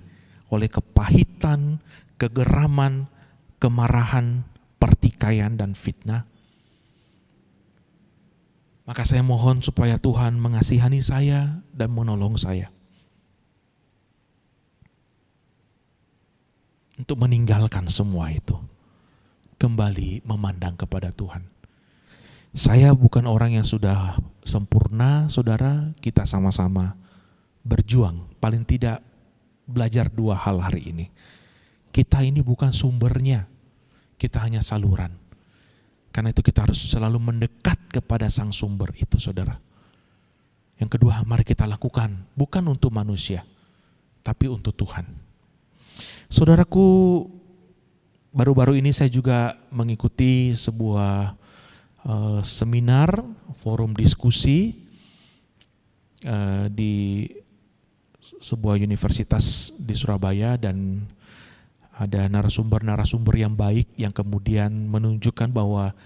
oleh kepahitan, kegeraman, kemarahan, pertikaian dan fitnah. Maka saya mohon supaya Tuhan mengasihani saya dan menolong saya untuk meninggalkan semua itu, kembali memandang kepada Tuhan. Saya bukan orang yang sudah sempurna, saudara. Kita sama-sama berjuang, paling tidak belajar 2 hal hari ini. Kita ini bukan sumbernya, kita hanya saluran. Karena itu kita harus selalu mendekat kepada sang sumber itu, saudara. Yang kedua, mari kita lakukan bukan untuk manusia, tapi untuk Tuhan. Saudaraku, baru-baru ini saya juga mengikuti sebuah seminar, forum diskusi di sebuah universitas di Surabaya, dan ada narasumber-narasumber yang baik yang kemudian menunjukkan bahwa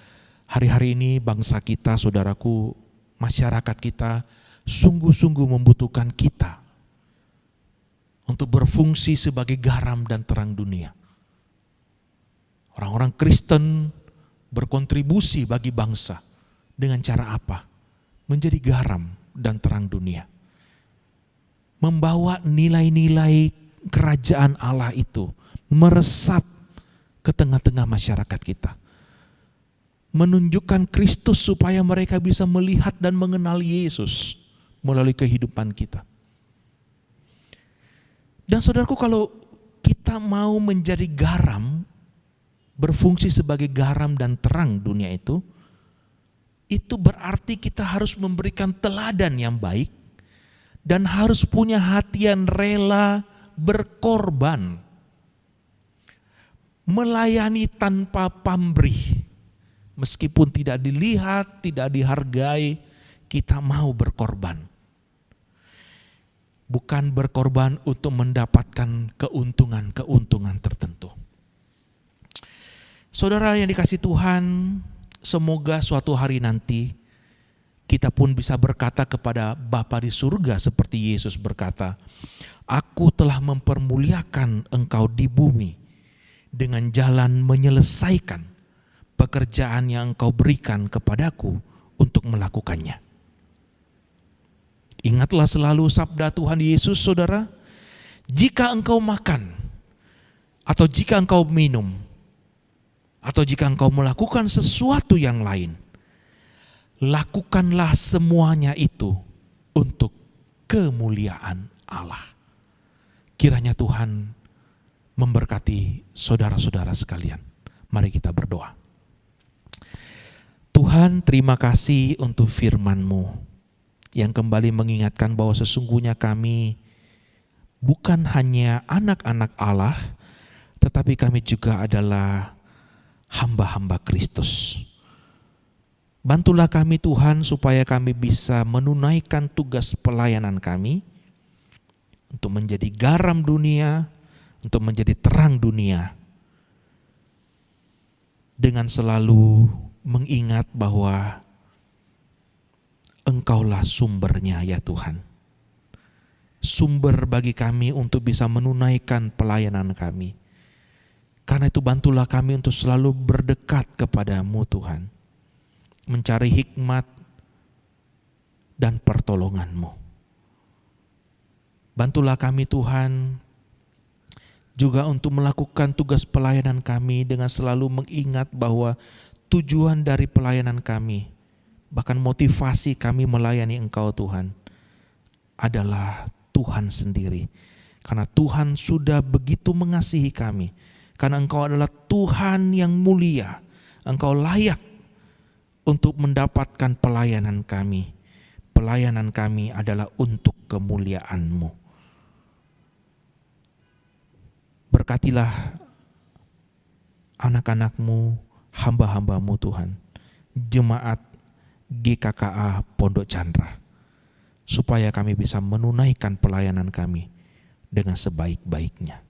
hari-hari ini bangsa kita, saudaraku, masyarakat kita sungguh-sungguh membutuhkan kita untuk berfungsi sebagai garam dan terang dunia. Orang-orang Kristen berkontribusi bagi bangsa dengan cara apa? Menjadi garam dan terang dunia. Membawa nilai-nilai kerajaan Allah itu meresap ke tengah-tengah masyarakat kita. Menunjukkan Kristus supaya mereka bisa melihat dan mengenal Yesus melalui kehidupan kita. Dan saudaraku, kalau kita mau menjadi garam, berfungsi sebagai garam dan terang dunia itu berarti kita harus memberikan teladan yang baik dan harus punya hati yang rela berkorban. Melayani tanpa pamrih, meskipun tidak dilihat, tidak dihargai, kita mau berkorban. Bukan berkorban untuk mendapatkan keuntungan tertentu. Saudara yang dikasihi Tuhan, semoga suatu hari nanti kita pun bisa berkata kepada Bapa di surga seperti Yesus berkata, "Aku telah mempermuliakan engkau di bumi dengan jalan menyelesaikan pekerjaan yang engkau berikan kepadaku untuk melakukannya." Ingatlah selalu sabda Tuhan Yesus, saudara. Jika engkau makan, atau jika engkau minum, atau jika engkau melakukan sesuatu yang lain, lakukanlah semuanya itu untuk kemuliaan Allah. Kiranya Tuhan memberkati saudara-saudara sekalian. Mari kita berdoa. Tuhan, terima kasih untuk firman-Mu yang kembali mengingatkan bahwa sesungguhnya kami bukan hanya anak-anak Allah, tetapi kami juga adalah hamba-hamba Kristus. Bantulah kami Tuhan supaya kami bisa menunaikan tugas pelayanan kami untuk menjadi garam dunia, untuk menjadi terang dunia, dengan selalu mengingat bahwa Engkaulah sumbernya ya Tuhan. Sumber bagi kami untuk bisa menunaikan pelayanan kami. Karena itu bantulah kami untuk selalu berdekat kepada-Mu Tuhan. Mencari hikmat dan pertolongan-Mu. Bantulah kami Tuhan juga untuk melakukan tugas pelayanan kami dengan selalu mengingat bahwa tujuan dari pelayanan kami, bahkan motivasi kami melayani Engkau Tuhan, adalah Tuhan sendiri. Karena Tuhan sudah begitu mengasihi kami. Karena Engkau adalah Tuhan yang mulia. Engkau layak untuk mendapatkan pelayanan kami. Pelayanan kami adalah untuk kemuliaan-Mu. Berkatilah anak-anak-Mu, hamba-hamba-Mu Tuhan, jemaat GKKA Pondok Chandra, supaya kami bisa menunaikan pelayanan kami dengan sebaik-baiknya.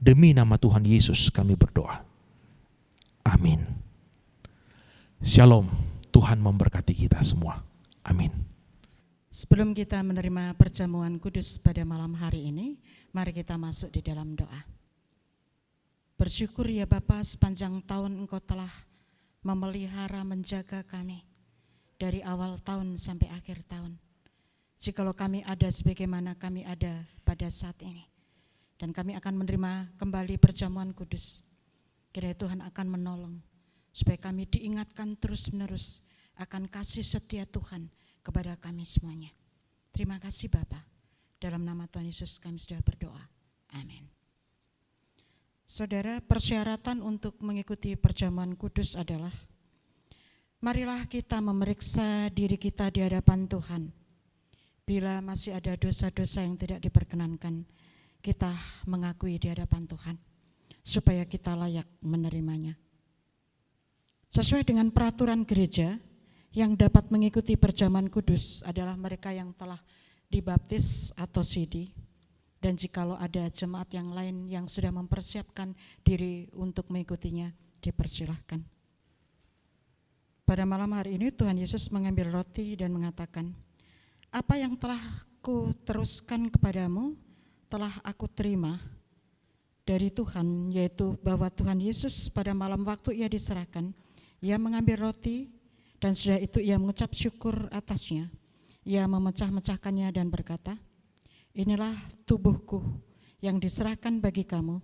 Demi nama Tuhan Yesus kami berdoa. Amin. Shalom, Tuhan memberkati kita semua. Amin. Sebelum kita menerima perjamuan kudus pada malam hari ini, mari kita masuk di dalam doa. Bersyukur ya Bapa, sepanjang tahun Engkau telah memelihara, menjaga kami dari awal tahun sampai akhir tahun. Jikalau kami ada sebagaimana kami ada pada saat ini, dan kami akan menerima kembali perjamuan kudus, kiranya Tuhan akan menolong supaya kami diingatkan terus-menerus akan kasih setia Tuhan kepada kami semuanya. Terima kasih Bapa. Dalam nama Tuhan Yesus kami sudah berdoa. Amin. Saudara, persyaratan untuk mengikuti perjamuan kudus adalah, marilah kita memeriksa diri kita di hadapan Tuhan. Bila masih ada dosa-dosa yang tidak diperkenankan, kita mengakui di hadapan Tuhan, supaya kita layak menerimanya. Sesuai dengan peraturan gereja, yang dapat mengikuti perjamuan kudus adalah mereka yang telah dibaptis atau sidi, dan jikalau ada jemaat yang lain yang sudah mempersiapkan diri untuk mengikutinya, dipersilahkan. Pada malam hari ini Tuhan Yesus mengambil roti dan mengatakan, apa yang telah ku teruskan kepadamu telah aku terima dari Tuhan, yaitu bahwa Tuhan Yesus pada malam waktu ia diserahkan, ia mengambil roti dan sudah itu ia mengucap syukur atasnya. Ia memecah-mecahkannya dan berkata, inilah tubuhku yang diserahkan bagi kamu,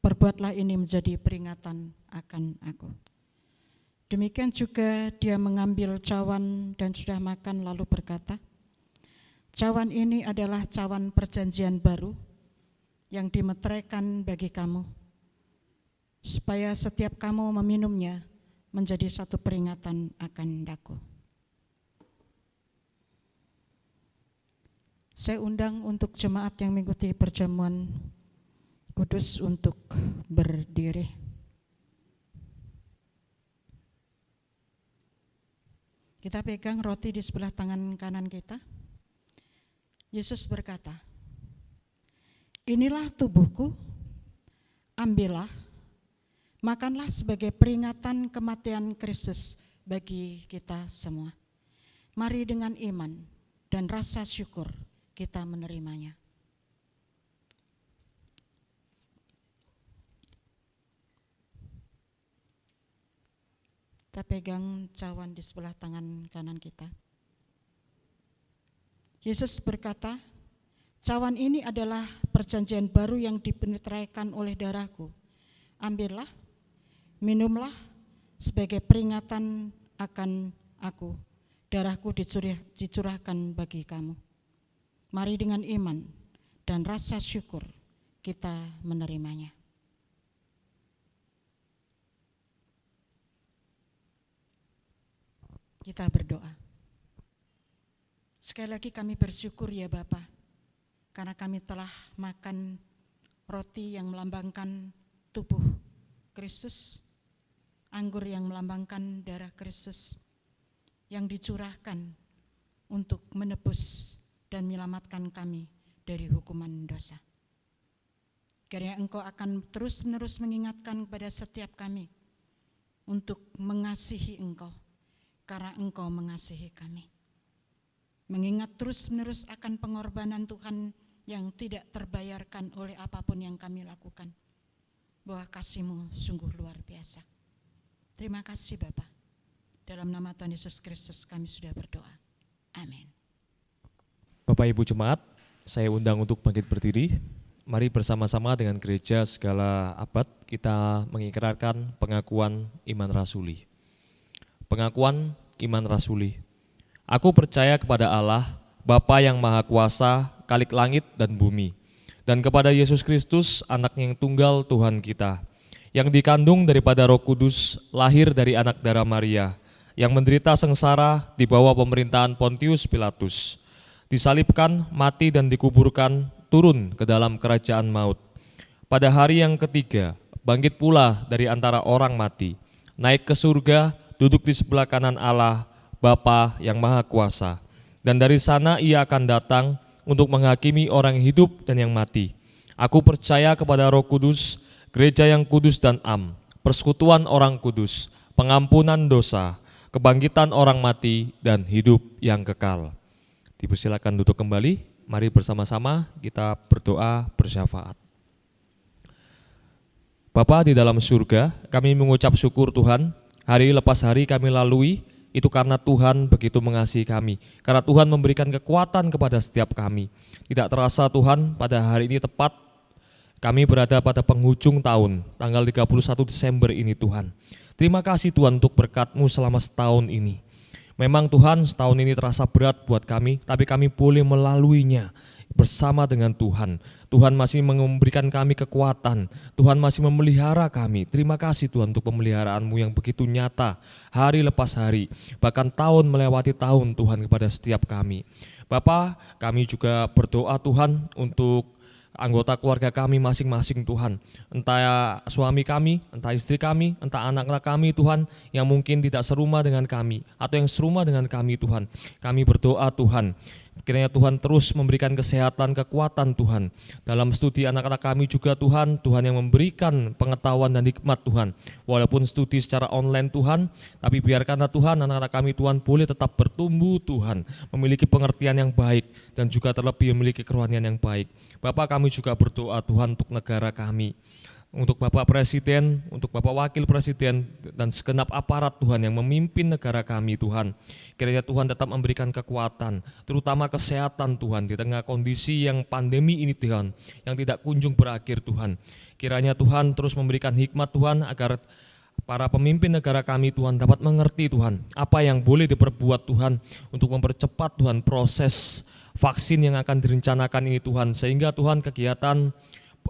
perbuatlah ini menjadi peringatan akan aku. Demikian juga dia mengambil cawan dan sudah makan lalu berkata, cawan ini adalah cawan perjanjian baru yang dimeteraikan bagi kamu, supaya setiap kamu meminumnya menjadi satu peringatan akan daku. Saya undang untuk jemaat yang mengikuti perjamuan kudus untuk berdiri. Kita pegang roti di sebelah tangan kanan kita. Yesus berkata, inilah tubuhku, ambillah, makanlah sebagai peringatan kematian Kristus bagi kita semua. Mari dengan iman dan rasa syukur kita menerimanya. Kita pegang cawan di sebelah tangan kanan kita. Yesus berkata, cawan ini adalah perjanjian baru yang dipenutraikan oleh darahku. Ambillah, minumlah sebagai peringatan akan aku. Darahku dicurahkan bagi kamu. Mari dengan iman dan rasa syukur kita menerimanya. Kita berdoa. Sekali lagi kami bersyukur ya Bapa, karena kami telah makan roti yang melambangkan tubuh Kristus, anggur yang melambangkan darah Kristus, yang dicurahkan untuk menebus dan menyelamatkan kami dari hukuman dosa. Kiranya Engkau akan terus-menerus mengingatkan kepada setiap kami untuk mengasihi Engkau, karena Engkau mengasihi kami. Mengingat terus-menerus akan pengorbanan Tuhan yang tidak terbayarkan oleh apapun yang kami lakukan, bahwa kasih-Mu sungguh luar biasa. Terima kasih Bapa. Dalam nama Tuhan Yesus Kristus kami sudah berdoa. Amin. Bapak Ibu Jemaat, saya undang untuk bangkit berdiri. Mari bersama-sama dengan gereja segala abad kita mengikrarkan pengakuan iman rasuli. Pengakuan iman rasuli. Aku percaya kepada Allah, Bapa yang Maha Kuasa, Khalik langit dan bumi, dan kepada Yesus Kristus, Anak-Nya yang tunggal Tuhan kita, yang dikandung daripada Roh Kudus, lahir dari anak darah Maria, yang menderita sengsara di bawah pemerintahan Pontius Pilatus, disalibkan, mati dan dikuburkan, turun ke dalam kerajaan maut. Pada hari yang ketiga, bangkit pula dari antara orang mati, naik ke surga, duduk di sebelah kanan Allah, Bapa yang Maha Kuasa, dan dari sana ia akan datang untuk menghakimi orang yang hidup dan yang mati. Aku percaya kepada Roh Kudus, gereja yang kudus dan am, persekutuan orang kudus, pengampunan dosa, kebangkitan orang mati, dan hidup yang kekal. Dipersilakan duduk kembali, mari bersama-sama kita berdoa bersyafaat. Bapa di dalam surga, kami mengucap syukur Tuhan, hari lepas hari kami lalui, itu karena Tuhan begitu mengasihi kami, karena Tuhan memberikan kekuatan kepada setiap kami. Tidak terasa Tuhan, pada hari ini tepat kami berada pada penghujung tahun, tanggal 31 Desember ini Tuhan. Terima kasih Tuhan untuk berkat-Mu selama setahun ini. Memang Tuhan setahun ini terasa berat buat kami, tapi kami boleh melaluinya bersama dengan Tuhan. Tuhan masih memberikan kami kekuatan, Tuhan masih memelihara kami. Terima kasih Tuhan untuk pemeliharaan-Mu yang begitu nyata, hari lepas hari, bahkan tahun melewati tahun Tuhan kepada setiap kami. Bapa, kami juga berdoa Tuhan untuk anggota keluarga kami masing-masing Tuhan, entah suami kami, entah istri kami, entah anak-anak kami Tuhan, yang mungkin tidak serumah dengan kami, atau yang serumah dengan kami Tuhan. Kami berdoa Tuhan, kiranya Tuhan terus memberikan kesehatan, kekuatan Tuhan. Dalam studi anak-anak kami juga Tuhan, Tuhan yang memberikan pengetahuan dan hikmat Tuhan. Walaupun studi secara online Tuhan, tapi biarkanlah Tuhan anak-anak kami Tuhan boleh tetap bertumbuh Tuhan, memiliki pengertian yang baik, dan juga terlebih memiliki kerohanian yang baik. Bapak, kami juga berdoa Tuhan untuk negara kami, untuk Bapak Presiden, untuk Bapak Wakil Presiden, dan segenap aparat Tuhan yang memimpin negara kami Tuhan. Kiranya Tuhan tetap memberikan kekuatan, terutama kesehatan Tuhan, di tengah kondisi yang pandemi ini Tuhan, yang tidak kunjung berakhir Tuhan. Kiranya Tuhan terus memberikan hikmat Tuhan, agar para pemimpin negara kami Tuhan dapat mengerti Tuhan, apa yang boleh diperbuat Tuhan, untuk mempercepat Tuhan proses vaksin yang akan direncanakan ini Tuhan, sehingga Tuhan kegiatan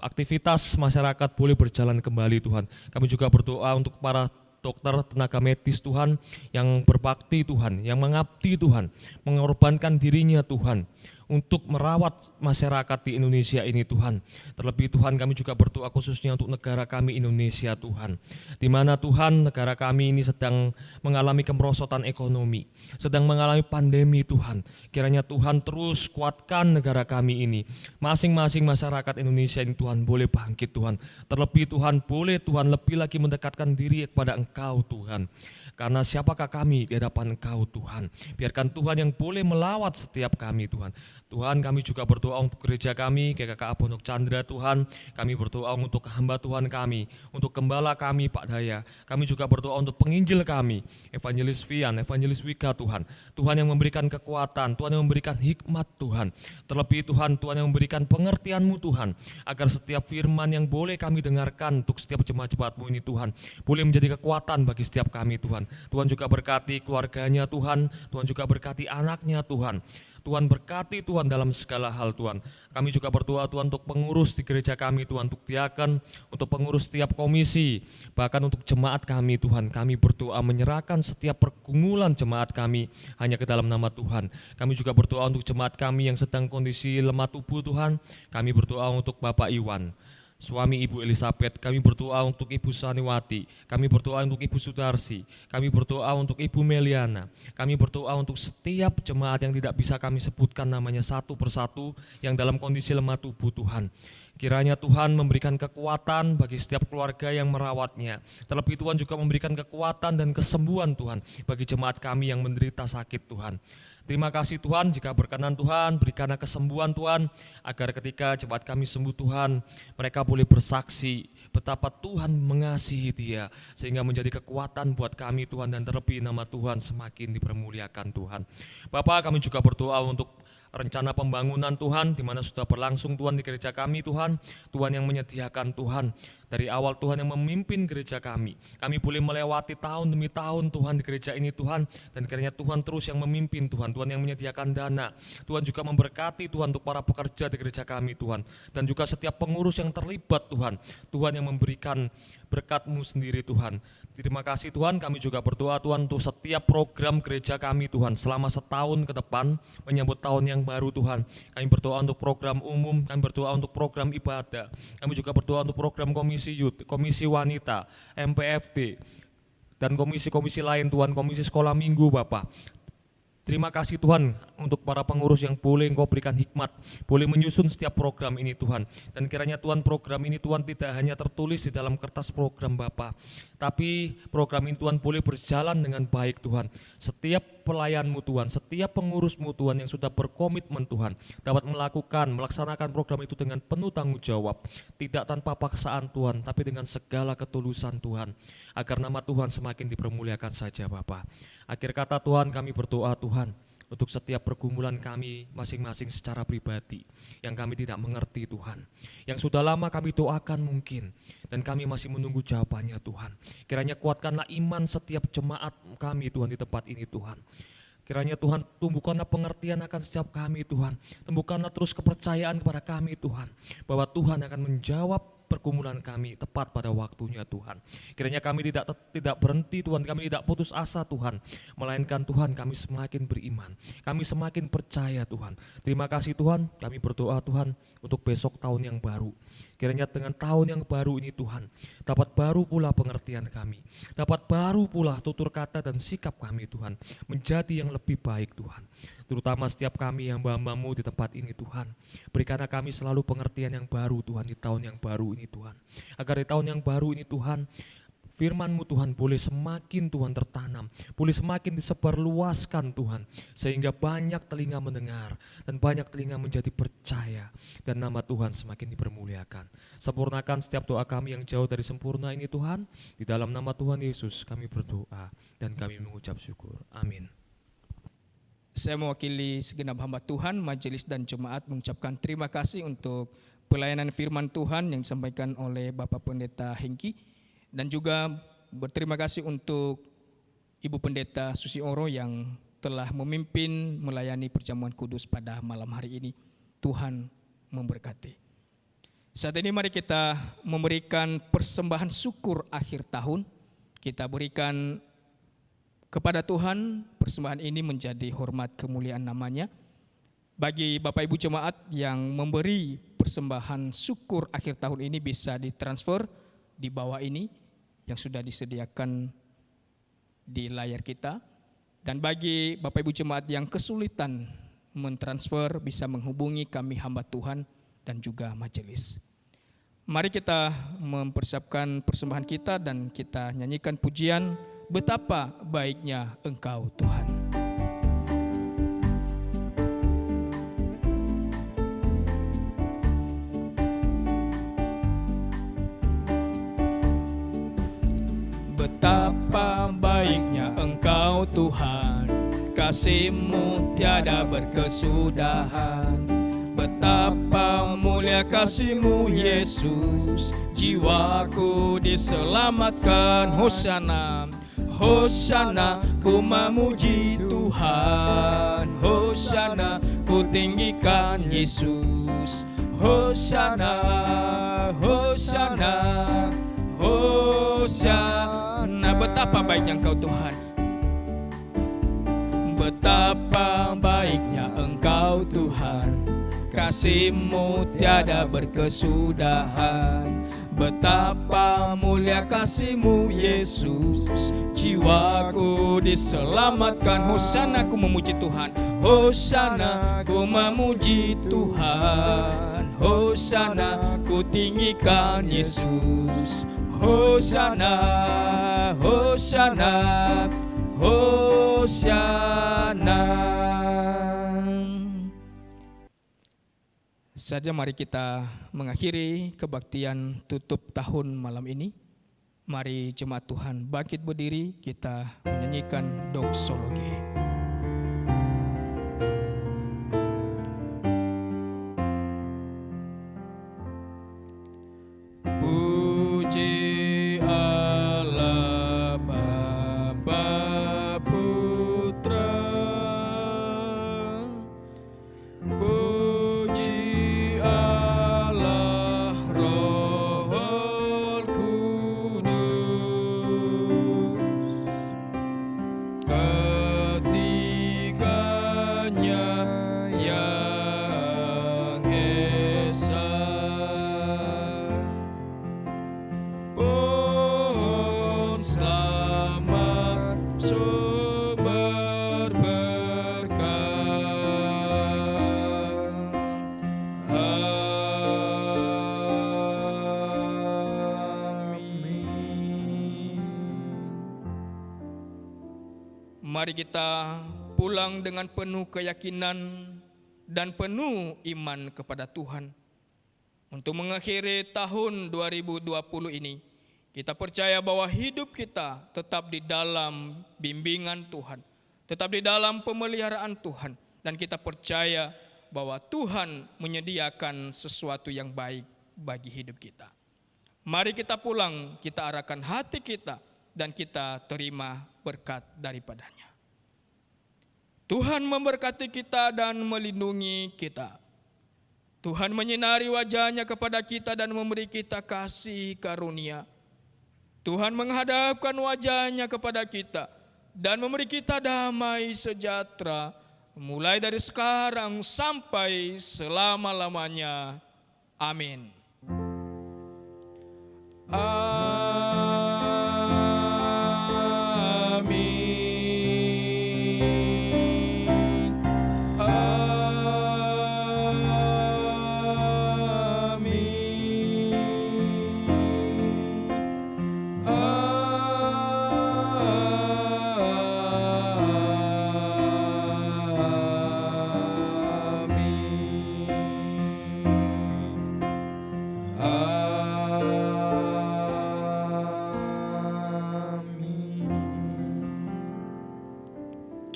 aktivitas masyarakat boleh berjalan kembali Tuhan. Kami juga berdoa untuk para dokter, tenaga medis Tuhan, yang berbakti Tuhan, yang mengabdi Tuhan, mengorbankan dirinya Tuhan, untuk merawat masyarakat di Indonesia ini Tuhan. Terlebih Tuhan, kami juga berdoa khususnya untuk negara kami Indonesia Tuhan, di mana Tuhan negara kami ini sedang mengalami kemerosotan ekonomi, sedang mengalami pandemi Tuhan. Kiranya Tuhan terus kuatkan negara kami ini, masing-masing masyarakat Indonesia ini Tuhan boleh bangkit Tuhan. Terlebih Tuhan, boleh Tuhan lebih lagi mendekatkan diri kepada Engkau Tuhan, karena siapakah kami di hadapan Engkau Tuhan. Biarkan Tuhan yang boleh melawat setiap kami Tuhan. Tuhan, kami juga berdoa untuk gereja kami, GKK Pondok Chandra Tuhan. Kami berdoa untuk hamba Tuhan kami, untuk gembala kami Pak Daya. Kami juga berdoa untuk penginjil kami, Evangelis Vian, Evangelis Wika Tuhan. Tuhan yang memberikan kekuatan, Tuhan yang memberikan hikmat Tuhan. Terlebih Tuhan, Tuhan yang memberikan pengertian-Mu Tuhan, agar setiap firman yang boleh kami dengarkan untuk setiap jemaat-jemaat-Mu ini Tuhan, boleh menjadi kekuatan bagi setiap kami Tuhan. Tuhan juga berkati keluarganya Tuhan, Tuhan juga berkati anaknya Tuhan. Tuhan berkati Tuhan dalam segala hal Tuhan. Kami juga berdoa Tuhan untuk pengurus di gereja kami Tuhan, untuk diaken, untuk pengurus setiap komisi, bahkan untuk jemaat kami Tuhan. Kami berdoa menyerahkan setiap pergumulan jemaat kami hanya ke dalam nama Tuhan. Kami juga berdoa untuk jemaat kami yang sedang kondisi lemah tubuh Tuhan. Kami berdoa untuk Bapak Iwan, suami Ibu Elizabeth, kami berdoa untuk Ibu Saniwati, kami berdoa untuk Ibu Sudarsi, kami berdoa untuk Ibu Meliana, kami berdoa untuk setiap jemaat yang tidak bisa kami sebutkan namanya satu persatu, yang dalam kondisi lemah tubuh Tuhan. Kiranya Tuhan memberikan kekuatan bagi setiap keluarga yang merawatnya. Terlebih Tuhan juga memberikan kekuatan dan kesembuhan Tuhan bagi jemaat kami yang menderita sakit Tuhan. Terima kasih Tuhan, jika berkenan Tuhan, berikanlah kesembuhan Tuhan, agar ketika jemaat kami sembuh Tuhan, mereka boleh bersaksi betapa Tuhan mengasihi dia, sehingga menjadi kekuatan buat kami Tuhan, dan terlebih nama Tuhan semakin dipermuliakan Tuhan. Bapak, kami juga berdoa untuk rencana pembangunan Tuhan, di mana sudah berlangsung Tuhan di gereja kami Tuhan, Tuhan yang menyediakan Tuhan, dari awal Tuhan yang memimpin gereja kami boleh melewati tahun demi tahun Tuhan di gereja ini Tuhan, dan kiranya Tuhan terus yang memimpin Tuhan, Tuhan yang menyediakan dana, Tuhan juga memberkati Tuhan untuk para pekerja di gereja kami Tuhan, dan juga setiap pengurus yang terlibat Tuhan, Tuhan yang memberikan berkat-Mu sendiri Tuhan. Terima kasih Tuhan, kami juga berdoa Tuhan untuk setiap program gereja kami Tuhan selama setahun ke depan menyambut tahun yang baru Tuhan. Kami berdoa untuk program umum, kami berdoa untuk program ibadah, kami juga berdoa untuk program komisi youth, komisi wanita, MPFD, dan komisi-komisi lain Tuhan, komisi sekolah minggu Bapak. Terima kasih Tuhan untuk para pengurus yang boleh Engkau berikan hikmat, boleh menyusun setiap program ini Tuhan. Dan kiranya Tuhan program ini Tuhan tidak hanya tertulis di dalam kertas program Bapa, tapi program ini Tuhan boleh berjalan dengan baik Tuhan. Setiap pelayanmu Tuhan, setiap pengurusmu Tuhan yang sudah berkomitmen Tuhan, dapat melaksanakan program itu dengan penuh tanggung jawab, tidak tanpa paksaan Tuhan, tapi dengan segala ketulusan Tuhan, agar nama Tuhan semakin dipermuliakan saja Bapa. Akhir kata Tuhan, kami berdoa Tuhan, untuk setiap pergumulan kami masing-masing secara pribadi, yang kami tidak mengerti Tuhan, yang sudah lama kami doakan mungkin, dan kami masih menunggu jawabannya Tuhan. Kiranya kuatkanlah iman setiap jemaat kami Tuhan di tempat ini Tuhan. Kiranya Tuhan tumbuhkanlah pengertian akan setiap kami Tuhan, tumbuhkanlah terus kepercayaan kepada kami Tuhan, bahwa Tuhan akan menjawab pergumulan kami tepat pada waktunya Tuhan. Kiranya kami tidak berhenti Tuhan, kami tidak putus asa Tuhan, melainkan Tuhan kami semakin beriman, kami semakin percaya Tuhan. Terima kasih Tuhan, kami berdoa Tuhan untuk besok tahun yang baru. Kiranya dengan tahun yang baru ini Tuhan, dapat baru pula pengertian kami, dapat baru pula tutur kata dan sikap kami Tuhan, menjadi yang lebih baik Tuhan. Terutama setiap kami yang hamba-Mu di tempat ini Tuhan, berikanlah kami selalu pengertian yang baru Tuhan di tahun yang baru ini Tuhan. Agar di tahun yang baru ini Tuhan, firman-Mu Tuhan boleh semakin Tuhan tertanam, boleh semakin disebarluaskan Tuhan, sehingga banyak telinga mendengar dan banyak telinga menjadi percaya, dan nama Tuhan semakin dipermuliakan. Sempurnakan setiap doa kami yang jauh dari sempurna ini Tuhan, di dalam nama Tuhan Yesus kami berdoa dan kami mengucap syukur. Amin. Saya mewakili segenap hamba Tuhan, majelis dan jemaat mengucapkan terima kasih untuk pelayanan firman Tuhan yang disampaikan oleh Bapak Pendeta Hengki, dan juga berterima kasih untuk Ibu Pendeta Susi Oro yang telah memimpin melayani perjamuan kudus pada malam hari ini. Tuhan memberkati. Saat ini mari kita memberikan persembahan syukur akhir tahun. Kita berikan kepada Tuhan, persembahan ini menjadi hormat kemuliaan namanya. Bagi Bapak Ibu Jemaat yang memberi persembahan syukur akhir tahun ini bisa ditransfer di bawah ini yang sudah disediakan di layar kita. Dan bagi Bapak Ibu Jemaat yang kesulitan mentransfer bisa menghubungi kami hamba Tuhan dan juga majelis. Mari kita mempersiapkan persembahan kita dan kita nyanyikan pujian Betapa Baiknya Engkau Tuhan. Betapa baiknya Engkau Tuhan, kasih-Mu tiada berkesudahan. Betapa mulia kasih-Mu Yesus, jiwaku diselamatkan. Hosana, Hosana, ku memuji Tuhan. Hosana, ku tinggikan Yesus. Hosana, Hosana, Hosana. Betapa baiknya Engkau Tuhan. Betapa baiknya Engkau Tuhan, kasih-Mu tiada berkesudahan. Betapa mulia kasih-Mu Yesus, jiwaku diselamatkan. Hosana, ku memuji Tuhan. Hosana, ku memuji Tuhan. Hosana, ku tinggikan Yesus. Hosana, Hosana, Hosana. Saja mari kita mengakhiri kebaktian tutup tahun malam ini. Mari jemaat Tuhan bangkit berdiri, kita menyanyikan doksologi. Puji Allah Bapa Putra, puji Allah Roh Kudus, ketika Mari kita pulang dengan penuh keyakinan dan penuh iman kepada Tuhan. Untuk mengakhiri tahun 2020 ini, kita percaya bahwa hidup kita tetap di dalam bimbingan Tuhan, tetap di dalam pemeliharaan Tuhan, dan kita percaya bahwa Tuhan menyediakan sesuatu yang baik bagi hidup kita. Mari kita pulang, kita arahkan hati kita, dan kita terima berkat daripadanya. Tuhan memberkati kita dan melindungi kita. Tuhan menyinari wajah-Nya kepada kita dan memberi kita kasih karunia. Tuhan menghadapkan wajah-Nya kepada kita dan memberi kita damai sejahtera, mulai dari sekarang sampai selama-lamanya. Amin.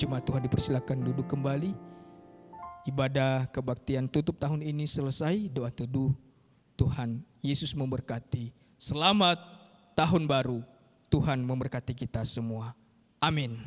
Jemaat Tuhan dipersilakan duduk kembali. Ibadah kebaktian tutup tahun ini selesai. Doa teduh, Tuhan Yesus memberkati. Selamat tahun baru. Tuhan memberkati kita semua. Amin.